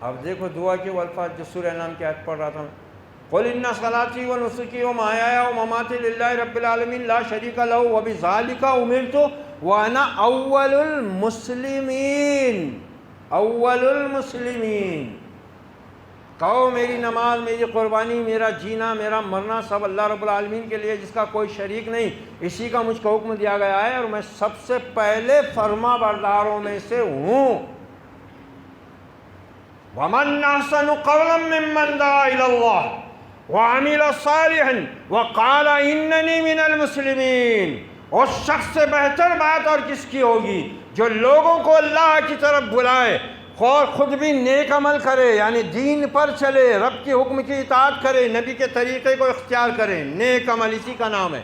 اب دیکھو دعا کے وہ الفاظ جو سورہ انعام کی آیت پڑھ رہا تھا. قل ان صلاتی و نسکی و محیایا و مماتی للہ رب العالمین لا شریک لہ وبذالک امرت وانا اول المسلمین. اول المسلمین. کہو میری نماز، میری قربانی، میرا جینا، میرا مرنا سب اللہ رب العالمین کے لیے جس کا کوئی شریک نہیں، اسی کا مجھ کو حکم دیا گیا ہے، اور میں سب سے پہلے فرما برداروں میں سے ہوں. وَمَنْ أَحْسَنُ قَوْلًا مِّمَّنْ دَعَا إِلَى اللَّهِ وَعَمِلَ صَالِحًا وَقَالَ إِنَّنِي مِنَ الْمُسْلِمِينَ. اس شخص سے بہتر بات اور کس کی ہوگی جو لوگوں کو اللہ کی طرف بلائے اور خود بھی نیک عمل کرے، یعنی دین پر چلے، رب کے حکم کی اطاعت کرے، نبی کے طریقے کو اختیار کرے. نیک عمل اسی کا نام ہے.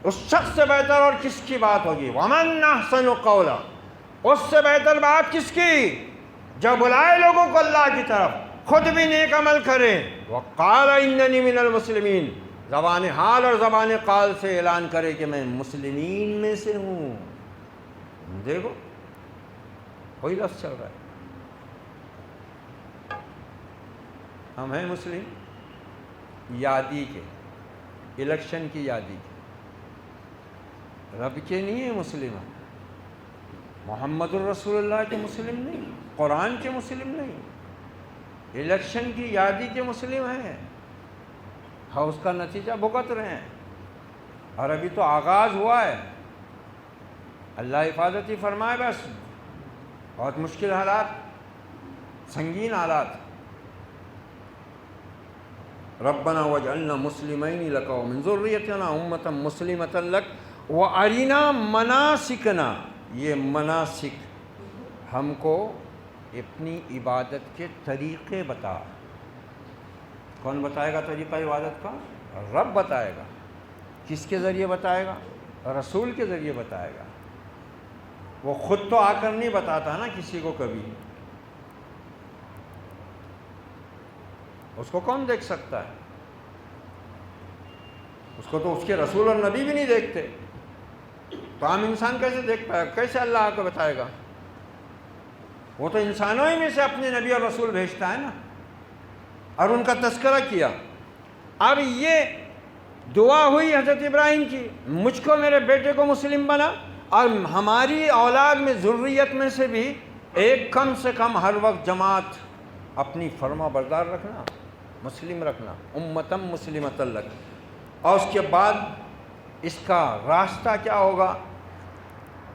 اس شخص سے بہتر اور کس کی بات ہوگی؟ وَمَنْ أَحْسَنُ قَوْلًا. اس سے بہتر بات کس کی جو بلائے لوگوں کو اللہ کی طرف، خود بھی نیک عمل کرے. وَقَالَ إِنَّنِي مِنَ الْمُسْلِمِينَ. زبان حال اور زبان قال سے اعلان کرے کہ میں مسلمین میں سے ہوں. دیکھو وہی لفظ چل رہا ہے. ہم ہیں مسلم یادی کے، الیکشن کی یادی کے، رب کے نہیں ہیں مسلم. محمد الرسول اللہ کے مسلم نہیں، قرآن کے مسلم نہیں، الیکشن کی یادی کے مسلم ہیں. ہاں اس کا نتیجہ بھگت رہے ہیں، اور ابھی تو آغاز ہوا ہے. اللہ حفاظت ہی فرمائے. بس بہت مشکل حالات، سنگین حالات. ربنا وجعلنا مسلمین لک ومن ذریتنا امۃ مسلمۃ لک وارنا مناسکنا. یہ مناسک ہم کو اپنی عبادت کے طریقے بتا۔ کون بتائے گا طریقہ عبادت کا؟ رب بتائے گا۔ کس کے ذریعے بتائے گا؟ رسول کے ذریعے بتائے گا۔ وہ خود تو آ کر نہیں بتاتا نا کسی کو کبھی، اس کو کون دیکھ سکتا ہے؟ اس کو تو اس کے رسول اور نبی بھی نہیں دیکھتے، تو عام انسان کیسے دیکھ پائے گا؟ کیسے اللہ آ کے بتائے گا؟ وہ تو انسانوں ہی میں سے اپنے نبی اور رسول بھیجتا ہے نا، اور ان کا تذکرہ کیا۔ اب یہ دعا ہوئی حضرت ابراہیم کی، مجھ کو میرے بیٹے کو مسلم بنا، اور ہماری اولاد میں ذریت میں سے بھی ایک کم سے کم ہر وقت جماعت اپنی فرما بردار رکھنا، مسلم رکھنا، امتم مسلمۃ لک۔ اور اس کے بعد اس کا راستہ کیا ہوگا؟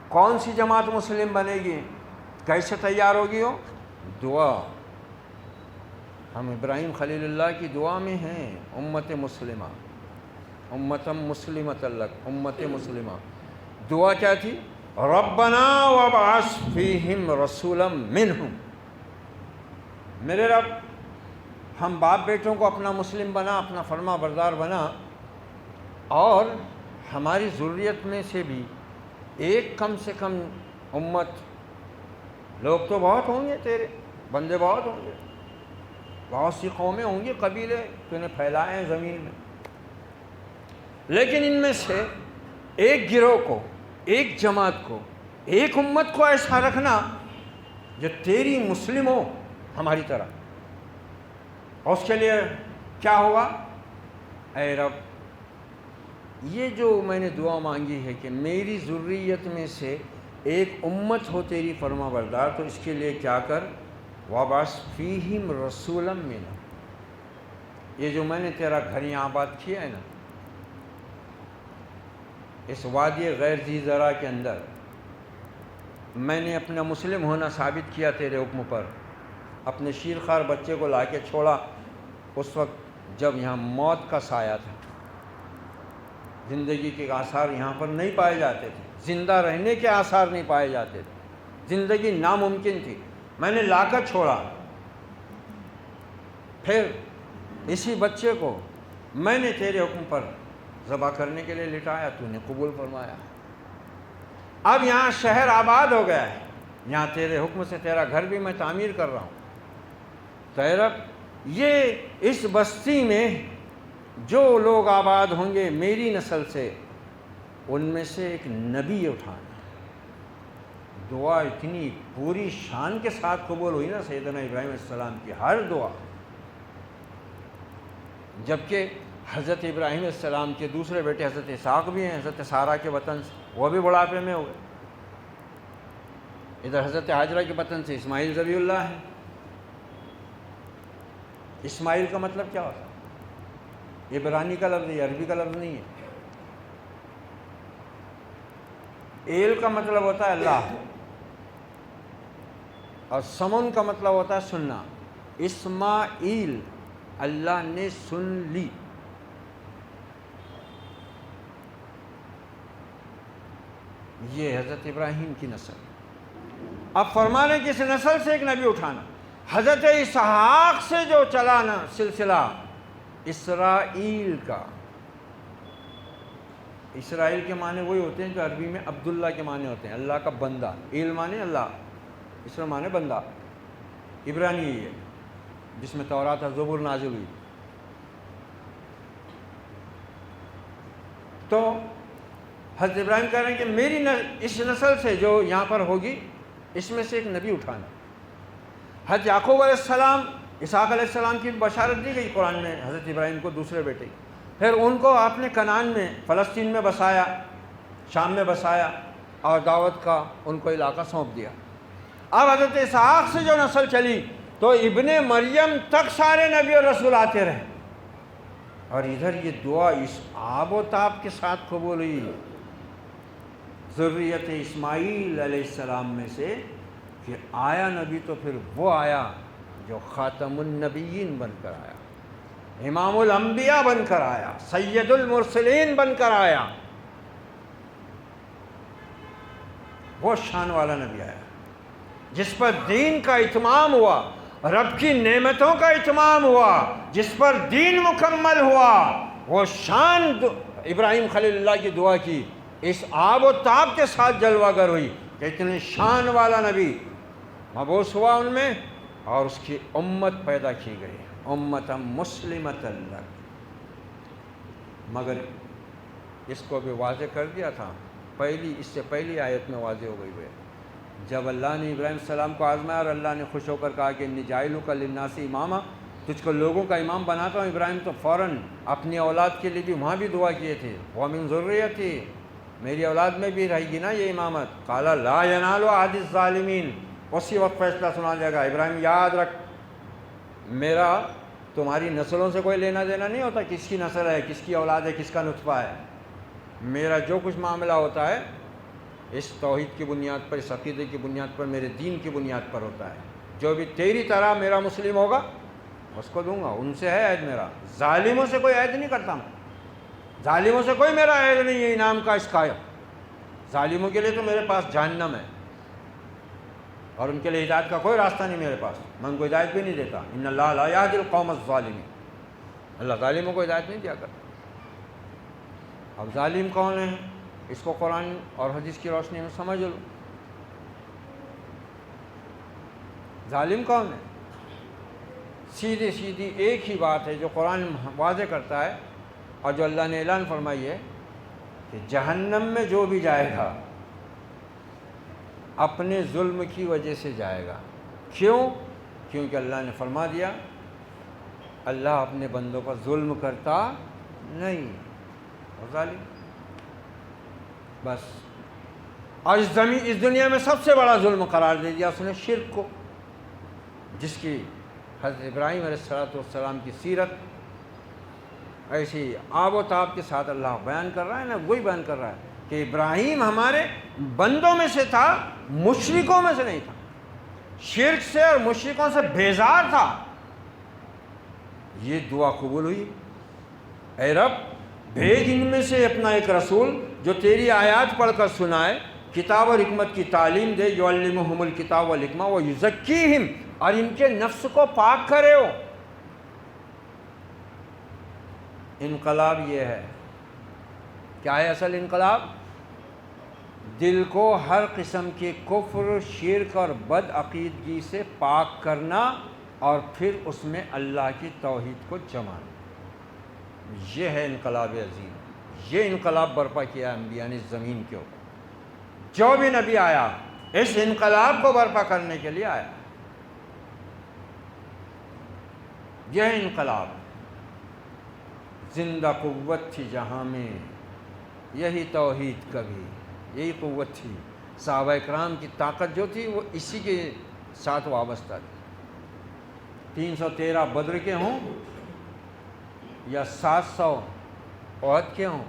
کون سی جماعت مسلم بنے گی؟ کیسے تیار ہوگی؟ ہو دعا۔ ہم ابراہیم خلیل اللہ کی دعا میں ہیں، امت مسلمہ، امتم مسلمۃ لک، امت مسلمہ۔ دعا کیا تھی؟ ربنا وابعث فیہم رسولا منہم۔ میرے رب، ہم باپ بیٹوں کو اپنا مسلم بنا، اپنا فرما بردار بنا، اور ہماری ذریت میں سے بھی ایک کم سے کم امت، لوگ تو بہت ہوں گے، تیرے بندے بہت ہوں گے، بہت سی قومیں ہوں گی، قبیلے تو نے پھیلائے ہیں زمین میں، لیکن ان میں سے ایک گروہ کو، ایک جماعت کو، ایک امت کو ایسا رکھنا جو تیری مسلم ہو ہماری طرح۔ اور اس کے لیے کیا ہوگا؟ اے رب، یہ جو میں نے دعا مانگی ہے کہ میری ذریت میں سے ایک امت ہو تیری فرما بردار، تو اس کے لیے کیا کر؟ وابعث فیہم رسولا منہم۔ یہ جو میں نے تیرا گھر یہاں آباد کیا ہے نا، اس وادی غیر ذی زرع کے اندر، میں نے اپنا مسلم ہونا ثابت کیا تیرے حکم پر۔ اپنے شیرخوار بچے کو لا کے چھوڑا اس وقت جب یہاں موت کا سایہ تھا، زندگی کے آثار یہاں پر نہیں پائے جاتے تھے، زندہ رہنے کے آثار نہیں پائے جاتے تھے، زندگی ناممکن تھی۔ میں نے لا کر چھوڑا، پھر اسی بچے کو میں نے تیرے حکم پر ذبح کرنے کے لیے لٹایا، تو نے قبول فرمایا۔ اب یہاں شہر آباد ہو گیا ہے، یہاں تیرے حکم سے تیرا گھر بھی میں تعمیر کر رہا ہوں۔ تیرا یہ اس بستی میں جو لوگ آباد ہوں گے میری نسل سے، ان میں سے ایک نبی اٹھانا۔ دعا اتنی پوری شان کے ساتھ قبول ہوئی نا سیدنا ابراہیم علیہ السلام کی ہر دعا، جبکہ حضرت ابراہیم علیہ السلام کے دوسرے بیٹے حضرت اسحاق بھی ہیں، حضرت سارہ کے وطن سے، وہ بھی بڑھاپے میں ہوئے۔ ادھر حضرت حاجرہ کے وطن سے اسماعیل ذبیح اللہ ہیں۔ اسماعیل کا مطلب کیا ہوتا ہے؟ عبرانی کا لفظ ہے، عربی کا لفظ نہیں ہے۔ ایل کا مطلب ہوتا ہے اللہ، اور سمن کا مطلب ہوتا ہے سننا۔ اسماعیل، اللہ نے سن لی۔ یہ حضرت ابراہیم کی نسل۔ اب فرمانے کی اس نسل سے ایک نبی اٹھانا۔ حضرت اسحاق سے جو چلا نا سلسلہ اسرائیل کا، اسرائیل کے معنی وہی ہوتے ہیں جو عربی میں عبداللہ کے معنی ہوتے ہیں، اللہ کا بندہ۔ ایل معنی اللہ، اسرائیل معنی بندہ۔ عبرانی یہ ہے جس میں تورات اور زبور نازل ہوئی۔ تو حضرت ابراہیم کہہ رہے ہیں کہ میری اس نسل سے جو یہاں پر ہوگی، اس میں سے ایک نبی اٹھانا۔ حضرت یعقوب علیہ السلام، اسحاق علیہ السلام کی بشارت دی گئی قرآن میں حضرت ابراہیم کو، دوسرے بیٹے۔ پھر ان کو آپ نے کنعان میں، فلسطین میں بسایا، شام میں بسایا، اور دعوت کا ان کو علاقہ سونپ دیا۔ اب حضرت اسحاق سے جو نسل چلی تو ابن مریم تک سارے نبی اور رسول آتے رہے، اور ادھر یہ دعا اس آب و تاب کے ساتھ قبول ہوئی ذریت اسماعیل علیہ السلام میں سے، کہ آیا نبی تو پھر وہ آیا جو خاتم النبیین بن کر آیا، امام الانبیاء بن کر آیا، سید المرسلین بن کر آیا۔ وہ شان والا نبی آیا جس پر دین کا اتمام ہوا، رب کی نعمتوں کا اتمام ہوا، جس پر دین مکمل ہوا، وہ شان ابراہیم خلیل اللہ کی دعا کی اس آب و تاب کے ساتھ جلوہ گر ہوئی کہ اتنے شان والا نبی مبعوث ہوا ان میں، اور اس کی امت پیدا کی گئی، امت مسلمۃ اللہ۔ مگر اس کو بھی واضح کر دیا تھا، اس سے پہلی آیت میں واضح ہو گئی ہے، جب اللہ نے ابراہیم السلام کو آزمایا اور اللہ نے خوش ہو کر کہا کہ انی جاعلک للناس اماما، تجھ کو لوگوں کا امام بناتا ہوں، ابراہیم تو فوراً اپنی اولاد کے لیے بھی وہاں بھی دعا کیے تھے، وَمِن ذُرِّيَّتِي، میری اولاد میں بھی رہے گی نا یہ امامت، قال لا ینال عہد الظالمین، اسی وقت فیصلہ سنا جائے گا، ابراہیم یاد رکھ، میرا تمہاری نسلوں سے کوئی لینا دینا نہیں ہوتا، کس کی نسل ہے، کس کی اولاد ہے، کس کا نطفہ ہے، میرا جو کچھ معاملہ ہوتا ہے اس توحید کی بنیاد پر، اس عقیدے کی بنیاد پر، میرے دین کی بنیاد پر ہوتا ہے، جو بھی تیری طرح میرا مسلم ہوگا اس کو دوں گا، ان سے ہے عہد میرا، ظالموں سے کوئی عہد نہیں کرتا میں، ظالموں سے کوئی میرا عہد نہیں ہے انعام کا اس قائم، ظالموں کے لیے تو میرے پاس جہنم ہے، اور ان کے لیے ہدایت کا کوئی راستہ نہیں میرے پاس، میں ان کو ہدایت بھی نہیں دیتا، ان اللہ لا یہدی القوم الظالمین، اللہ ظالموں کو ہدایت نہیں دیا کرتا۔ اب ظالم کون ہے، اس کو قرآن اور حدیث کی روشنی میں سمجھ لو، ظالم کون ہے؟ سیدھی سیدھی ایک ہی بات ہے جو قرآن واضح کرتا ہے اور جو اللہ نے اعلان فرمائی ہے کہ جہنم میں جو بھی جائے گا اپنے ظلم کی وجہ سے جائے گا، کیوں؟ کیونکہ اللہ نے فرما دیا اللہ اپنے بندوں پر ظلم کرتا نہیں، اور ظالم بس، اور اس دنیا میں سب سے بڑا ظلم قرار دے دیا اس نے شرک کو، جس کی حضرت ابراہیم علیہ السلام کی سیرت ایسی آب و تاب کے ساتھ اللہ بیان کر رہا ہے نا، وہی بیان کر رہا ہے کہ ابراہیم ہمارے بندوں میں سے تھا، مشرکوں میں سے نہیں تھا، شرک سے اور مشرکوں سے بیزار تھا، یہ دعا قبول ہوئی، اے رب بھیج ان میں سے اپنا ایک رسول جو تیری آیات پڑھ کر سنائے، کتاب اور حکمت کی تعلیم دے، یعلمہم الکتاب والحکمہ ویزکیہم، اور ان کے نفس کو پاک کرے ہو۔ انقلاب یہ ہے، کیا ہے اصل انقلاب؟ دل کو ہر قسم کے کفر، شرک اور بد عقیدگی سے پاک کرنا اور پھر اس میں اللہ کی توحید کو جمانا، یہ ہے انقلاب عظیم، یہ انقلاب برپا کیا انبیاء نے زمین کے اوپر، جو بھی نبی آیا اس انقلاب کو برپا کرنے کے لیے آیا، یہ انقلاب زندہ قوت تھی جہاں میں، یہی توحید کبھی، یہی قوت تھی، صحابہ اکرام کی طاقت جو تھی وہ اسی کے ساتھ وابستہ تھی، 313 بدر کے ہوں یا 700 احد کے ہوں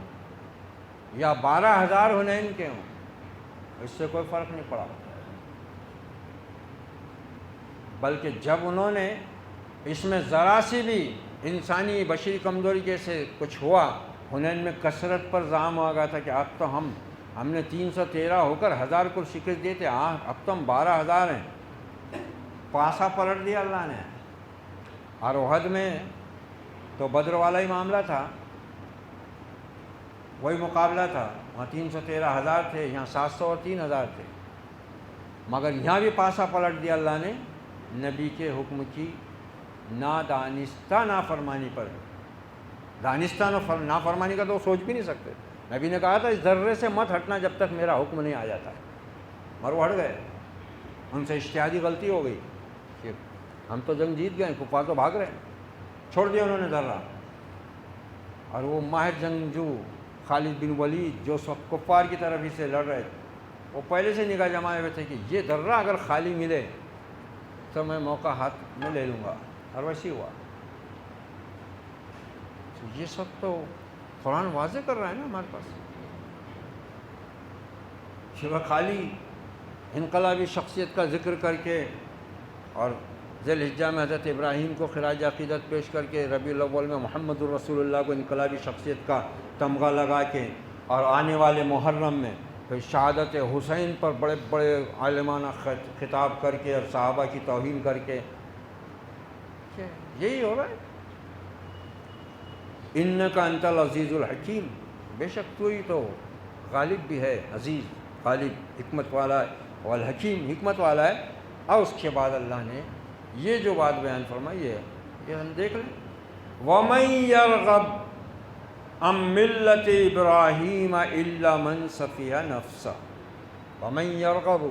یا 12,000 حنین کے ہوں، اس سے کوئی فرق نہیں پڑا، بلکہ جب انہوں نے اس میں ذرا سی بھی انسانی بشری کمزوری کے سے کچھ ہوا، حنین میں کثرت پر زعم ہو گیا تھا کہ اب تو ہم نے 313 ہو کر 1000 کو شکست دیے تھے، اب تو ہم 12,000 ہیں، پاسا پلٹ دیا اللہ نے، اور احد میں تو بدر والا ہی معاملہ تھا، وہی مقابلہ تھا، وہاں 313,000 تھے، یہاں 700 اور 3,000 تھے، مگر یہاں بھی پاسا پلٹ دیا اللہ نے نبی کے حکم کی نادانستہ نافرمانی پر، دانستہ نافرمانی کا تو سوچ بھی نہیں سکتے، نبی نے کہا تھا اس ذرے سے مت ہٹنا جب تک میرا حکم نہیں آ جاتا ہے، مگر وہ ہٹ گئے، ان سے اجتہادی غلطی ہو گئی کہ ہم تو جنگ جیت گئے، کفار تو بھاگ رہے ہیں، چھوڑ دیا انہوں نے ذرہ، اور وہ ماہر جنگجو خالد بن ولید جو سب کفار کی طرف ہی سے لڑ رہے تھے، وہ پہلے سے نگاہ جمائے ہوئے تھے کہ یہ ذرہ اگر خالی ملے تو میں موقع ہاتھ میں لے لوں گا، اور ویسے ہوا، تو یہ سب تو قرآن واضح کر رہا ہے نا ہمارے پاس، کہ وہ خالی انقلابی شخصیت کا ذکر کر کے اور ذی الحجہ میں حضرت ابراہیم کو خراج عقیدت پیش کر کے، ربیع الاول میں محمد الرسول اللہ کو انقلابی شخصیت کا تمغہ لگا کے، اور آنے والے محرم میں پھر شہادت حسین پر بڑے بڑے عالمانہ خطاب کر کے اور صحابہ کی توہین کر کے، یہی ہو رہا ہے۔ انکا انت العزیز الحکیم، بے شک تو ہی تو غالب بھی ہے، عزیز غالب حکمت والا ہے، والحکیم حکمت والا ہے۔ اور اس کے بعد اللہ نے یہ جو بات بیان فرمائی ہے یہ ہم دیکھ لیں، وَمَن يَرْغَبْ عَن مِّلَّةِ إِبْرَاهِيمَ إِلَّا مَن سَفِهَ نَفْسَهُ وَمَن يَرْغَبُ،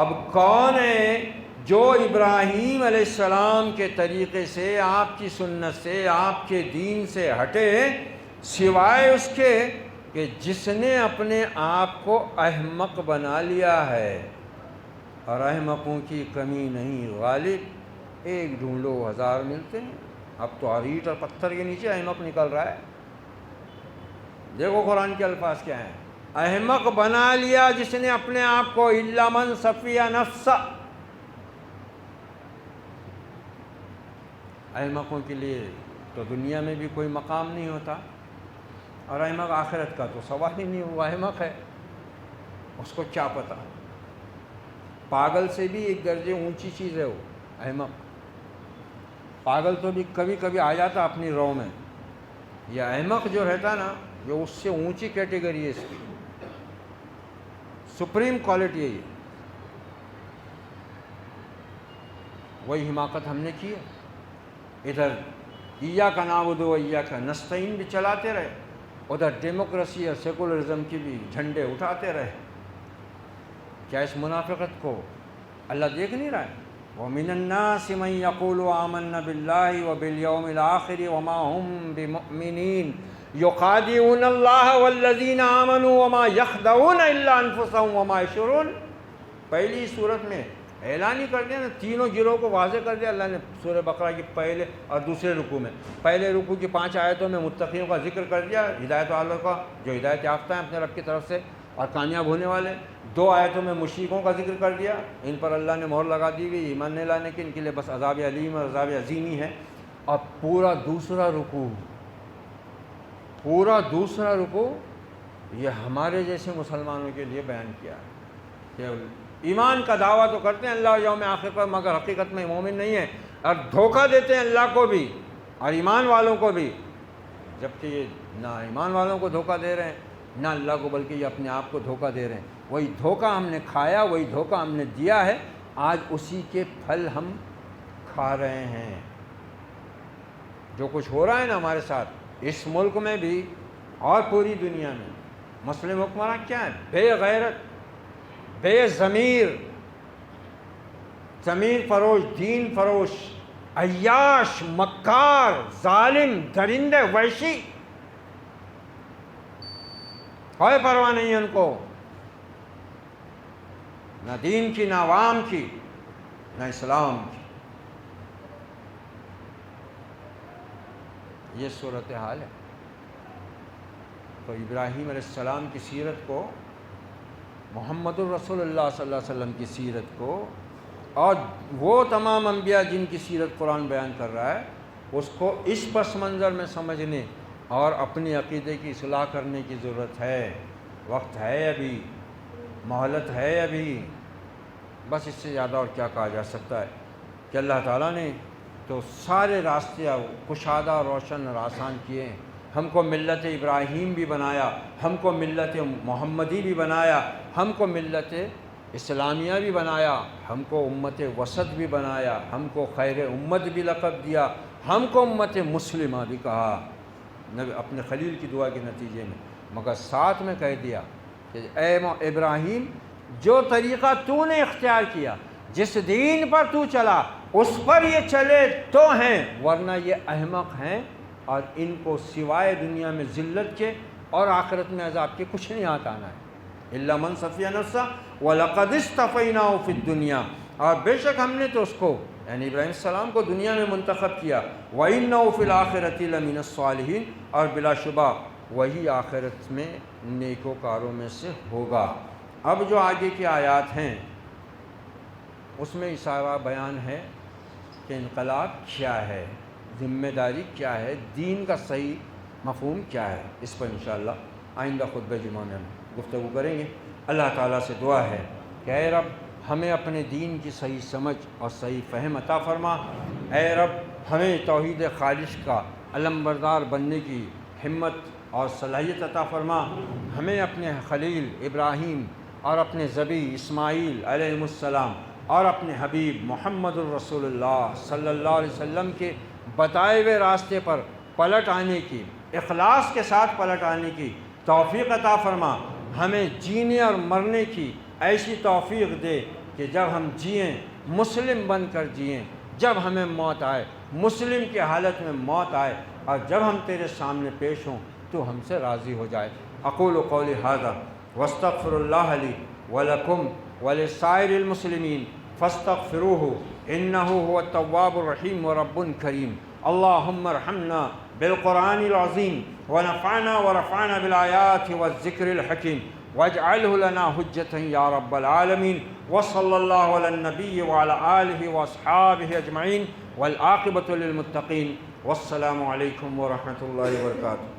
اب کون ہے جو ابراہیم علیہ السلام کے طریقے سے، آپ کی سنت سے، آپ کے دین سے ہٹے، سوائے اس کے کہ جس نے اپنے آپ کو احمق بنا لیا ہے، اور احمقوں کی کمی نہیں غالب، ایک ڈھونڈو ہزار ملتے ہیں۔ اب تو اینٹ اور پتھر کے نیچے احمق نکل رہا ہے۔ دیکھو قرآن کے الفاظ کیا ہیں، احمق بنا لیا جس نے اپنے آپ کو، الا من صفیہ نفس، احمقوں کے لیے تو دنیا میں بھی کوئی مقام نہیں ہوتا، اور احمق آخرت کا تو سوال ہی نہیں ہوا، احمق ہے، اس کو کیا پتہ۔ پاگل سے بھی ایک درجے اونچی چیز ہے وہ احمق۔ پاگل تو بھی کبھی کبھی آ جاتا اپنی رو میں، یہ احمق جو رہتا نا، جو اس سے اونچی کیٹیگری ہے، اس کی سپریم کوالٹی ہے یہ۔ وہی حماقت ہم نے کی ہے، ادھر ایاک نعبد و ایاک نستعین بھی چلاتے رہے، ادھر ڈیموکریسی اور سیکولرزم کی بھی جھنڈے اٹھاتے رہے۔ کیا اس منافقت کو اللہ دیکھ نہیں رہا ہے؟ وَمِنَ النَّاسِ مَن يَقُولُ آمَنَّا بِاللَّهِ وَبِالْيَوْمِ الْآخِرِ وَمَا هُم بِمُؤْمِنِينَ يُخَادِعُونَ اللَّهَ وَالَّذِينَ آمَنُوا وَمَا يَخْدَعُونَ إِلَّا أَنفُسَهُمْ وَمَا يَشْعُرُونَ۔ پہلی صورت میں اعلان ہی کر دیا نا، تینوں گروہ کو واضح کر دیا اللہ نے سورہ بقرہ کے پہلے اور دوسرے رکوع میں۔ پہلے رکوع کی 5 آیتوں میں متقیوں کا ذکر کر دیا، ہدایت والوں کا جو ہدایت یافتہ ہیں اپنے رب کی طرف سے اور کامیاب ہونے والے۔ 2 آیتوں میں مشرکوں کا ذکر کر دیا، ان پر اللہ نے مہر لگا دی ہوئی، ایمان نہیں لانے کی، ان کے لیے بس عذاب علیم اور عذاب عظیم ہی ہے۔ اور پورا دوسرا رکوع یہ ہمارے جیسے مسلمانوں کے لیے بیان کیا ہے کہ ایمان کا دعویٰ تو کرتے ہیں اللہ یوم آخر پر، مگر حقیقت میں مومن نہیں ہیں، اور دھوکہ دیتے ہیں اللہ کو بھی اور ایمان والوں کو بھی، جبکہ یہ نہ ایمان والوں کو دھوکہ دے رہے ہیں نہ اللہ کو، بلکہ یہ اپنے آپ کو دھوکہ دے رہے ہیں۔ وہی دھوکہ ہم نے کھایا، وہی دھوکہ ہم نے دیا ہے، آج اسی کے پھل ہم کھا رہے ہیں۔ جو کچھ ہو رہا ہے نا ہمارے ساتھ اس ملک میں بھی اور پوری دنیا میں، مسلم حکمران کیا ہے؟ بے غیرت، بے ضمیر فروش، دین فروش، عیاش، مکار، ظالم، درندے، وحشی، کوئی پرواہ نہیں ہے ان کو، نہ دین کی، نہ عوام کی، نہ اسلام کی۔ یہ صورتحال ہے۔ تو ابراہیم علیہ السلام کی سیرت کو، محمد الرسول اللہ صلی اللہ علیہ وسلم کی سیرت کو، اور وہ تمام انبیاء جن کی سیرت قرآن بیان کر رہا ہے، اس کو اس پس منظر میں سمجھنے اور اپنی عقیدے کی اصلاح کرنے کی ضرورت ہے۔ وقت ہے ابھی، مہلت ہے ابھی، بس اس سے زیادہ اور کیا کہا جا سکتا ہے کہ اللہ تعالیٰ نے تو سارے راستے کشادہ، روشن اور آسان کیے ہیں۔ ہم کو ملت ابراہیم بھی بنایا، ہم کو ملت محمدی بھی بنایا، ہم کو ملت اسلامیہ بھی بنایا، ہم کو امت وسط بھی بنایا، ہم کو خیر امت بھی لقب دیا، ہم کو امت مسلمہ بھی کہا اپنے خلیل کی دعا کے نتیجے میں، مگر ساتھ میں کہہ دیا کہ اے ابراہیم، جو طریقہ تو نے اختیار کیا، جس دین پر تو چلا، اس پر یہ چلے تو ہیں، ورنہ یہ احمق ہیں اور ان کو سوائے دنیا میں ذلت کے اور آخرت میں عذاب کے کچھ نہیں آنا ہے۔ الا من صفی نفسہ وَلَقَدِ اصْطَفَيْنَاهُ فِي الدُّنْيَا، اور بے شک ہم نے تو اس کو یعنی ابراہیم السلام کو دنیا میں منتخب کیا، وَإِنَّهُ فِي الْآخِرَةِ لَمِنَ الصَّالِحِينَ، اور بلا شبہ وہی آخرت میں نیکوکاروں میں سے ہوگا۔ اب جو آگے کی آیات ہیں اس میں اشارہ بیان ہے کہ انقلاب کیا ہے، ذمہ داری کیا ہے، دین کا صحیح مفہوم کیا ہے۔ اس پر انشاءاللہ آئندہ خطبہ جمعہ میں ہم گفتگو کریں گے۔ اللہ تعالیٰ سے دعا ہے کہ اے رب ہمیں اپنے دین کی صحیح سمجھ اور صحیح فہم عطا فرما۔ اے رب ہمیں توحید خالص کا علمبردار بننے کی ہمت اور صلاحیت عطا فرما۔ ہمیں اپنے خلیل ابراہیم اور اپنے ذبی اسماعیل علیہ السلام اور اپنے حبیب محمد الرسول اللہ صلی اللہ علیہ وسلم کے بتائے ہوئے راستے پر پلٹ آنے کی، اخلاص کے ساتھ پلٹ آنے کی توفیق عطا فرما۔ ہمیں جینے اور مرنے کی ایسی توفیق دے کہ جب ہم جئیں مسلم بن کر جئیں، جب ہمیں موت آئے مسلم کی حالت میں موت آئے، اور جب ہم تیرے سامنے پیش ہوں تو ہم سے راضی ہو جائے۔ اقول قولی ھذا واستغفر اللہ لی ولکم ولسائر المسلمین فاستغفروہ انہ هو التواب الرحیم ورب کریم۔ اللہم ارحمنا بالقرآن العظیم ونفعنا ورفعنا بالآیات والذکر الحکیم واجعلہ لنا حجتا یا رب العالمین۔ وصلی اللہ علی النبی وعلی آلہ واصحابہ اجمعین والعاقبۃ للمتقین۔ والسلام علیکم ورحمۃ اللہ وبرکاتہ۔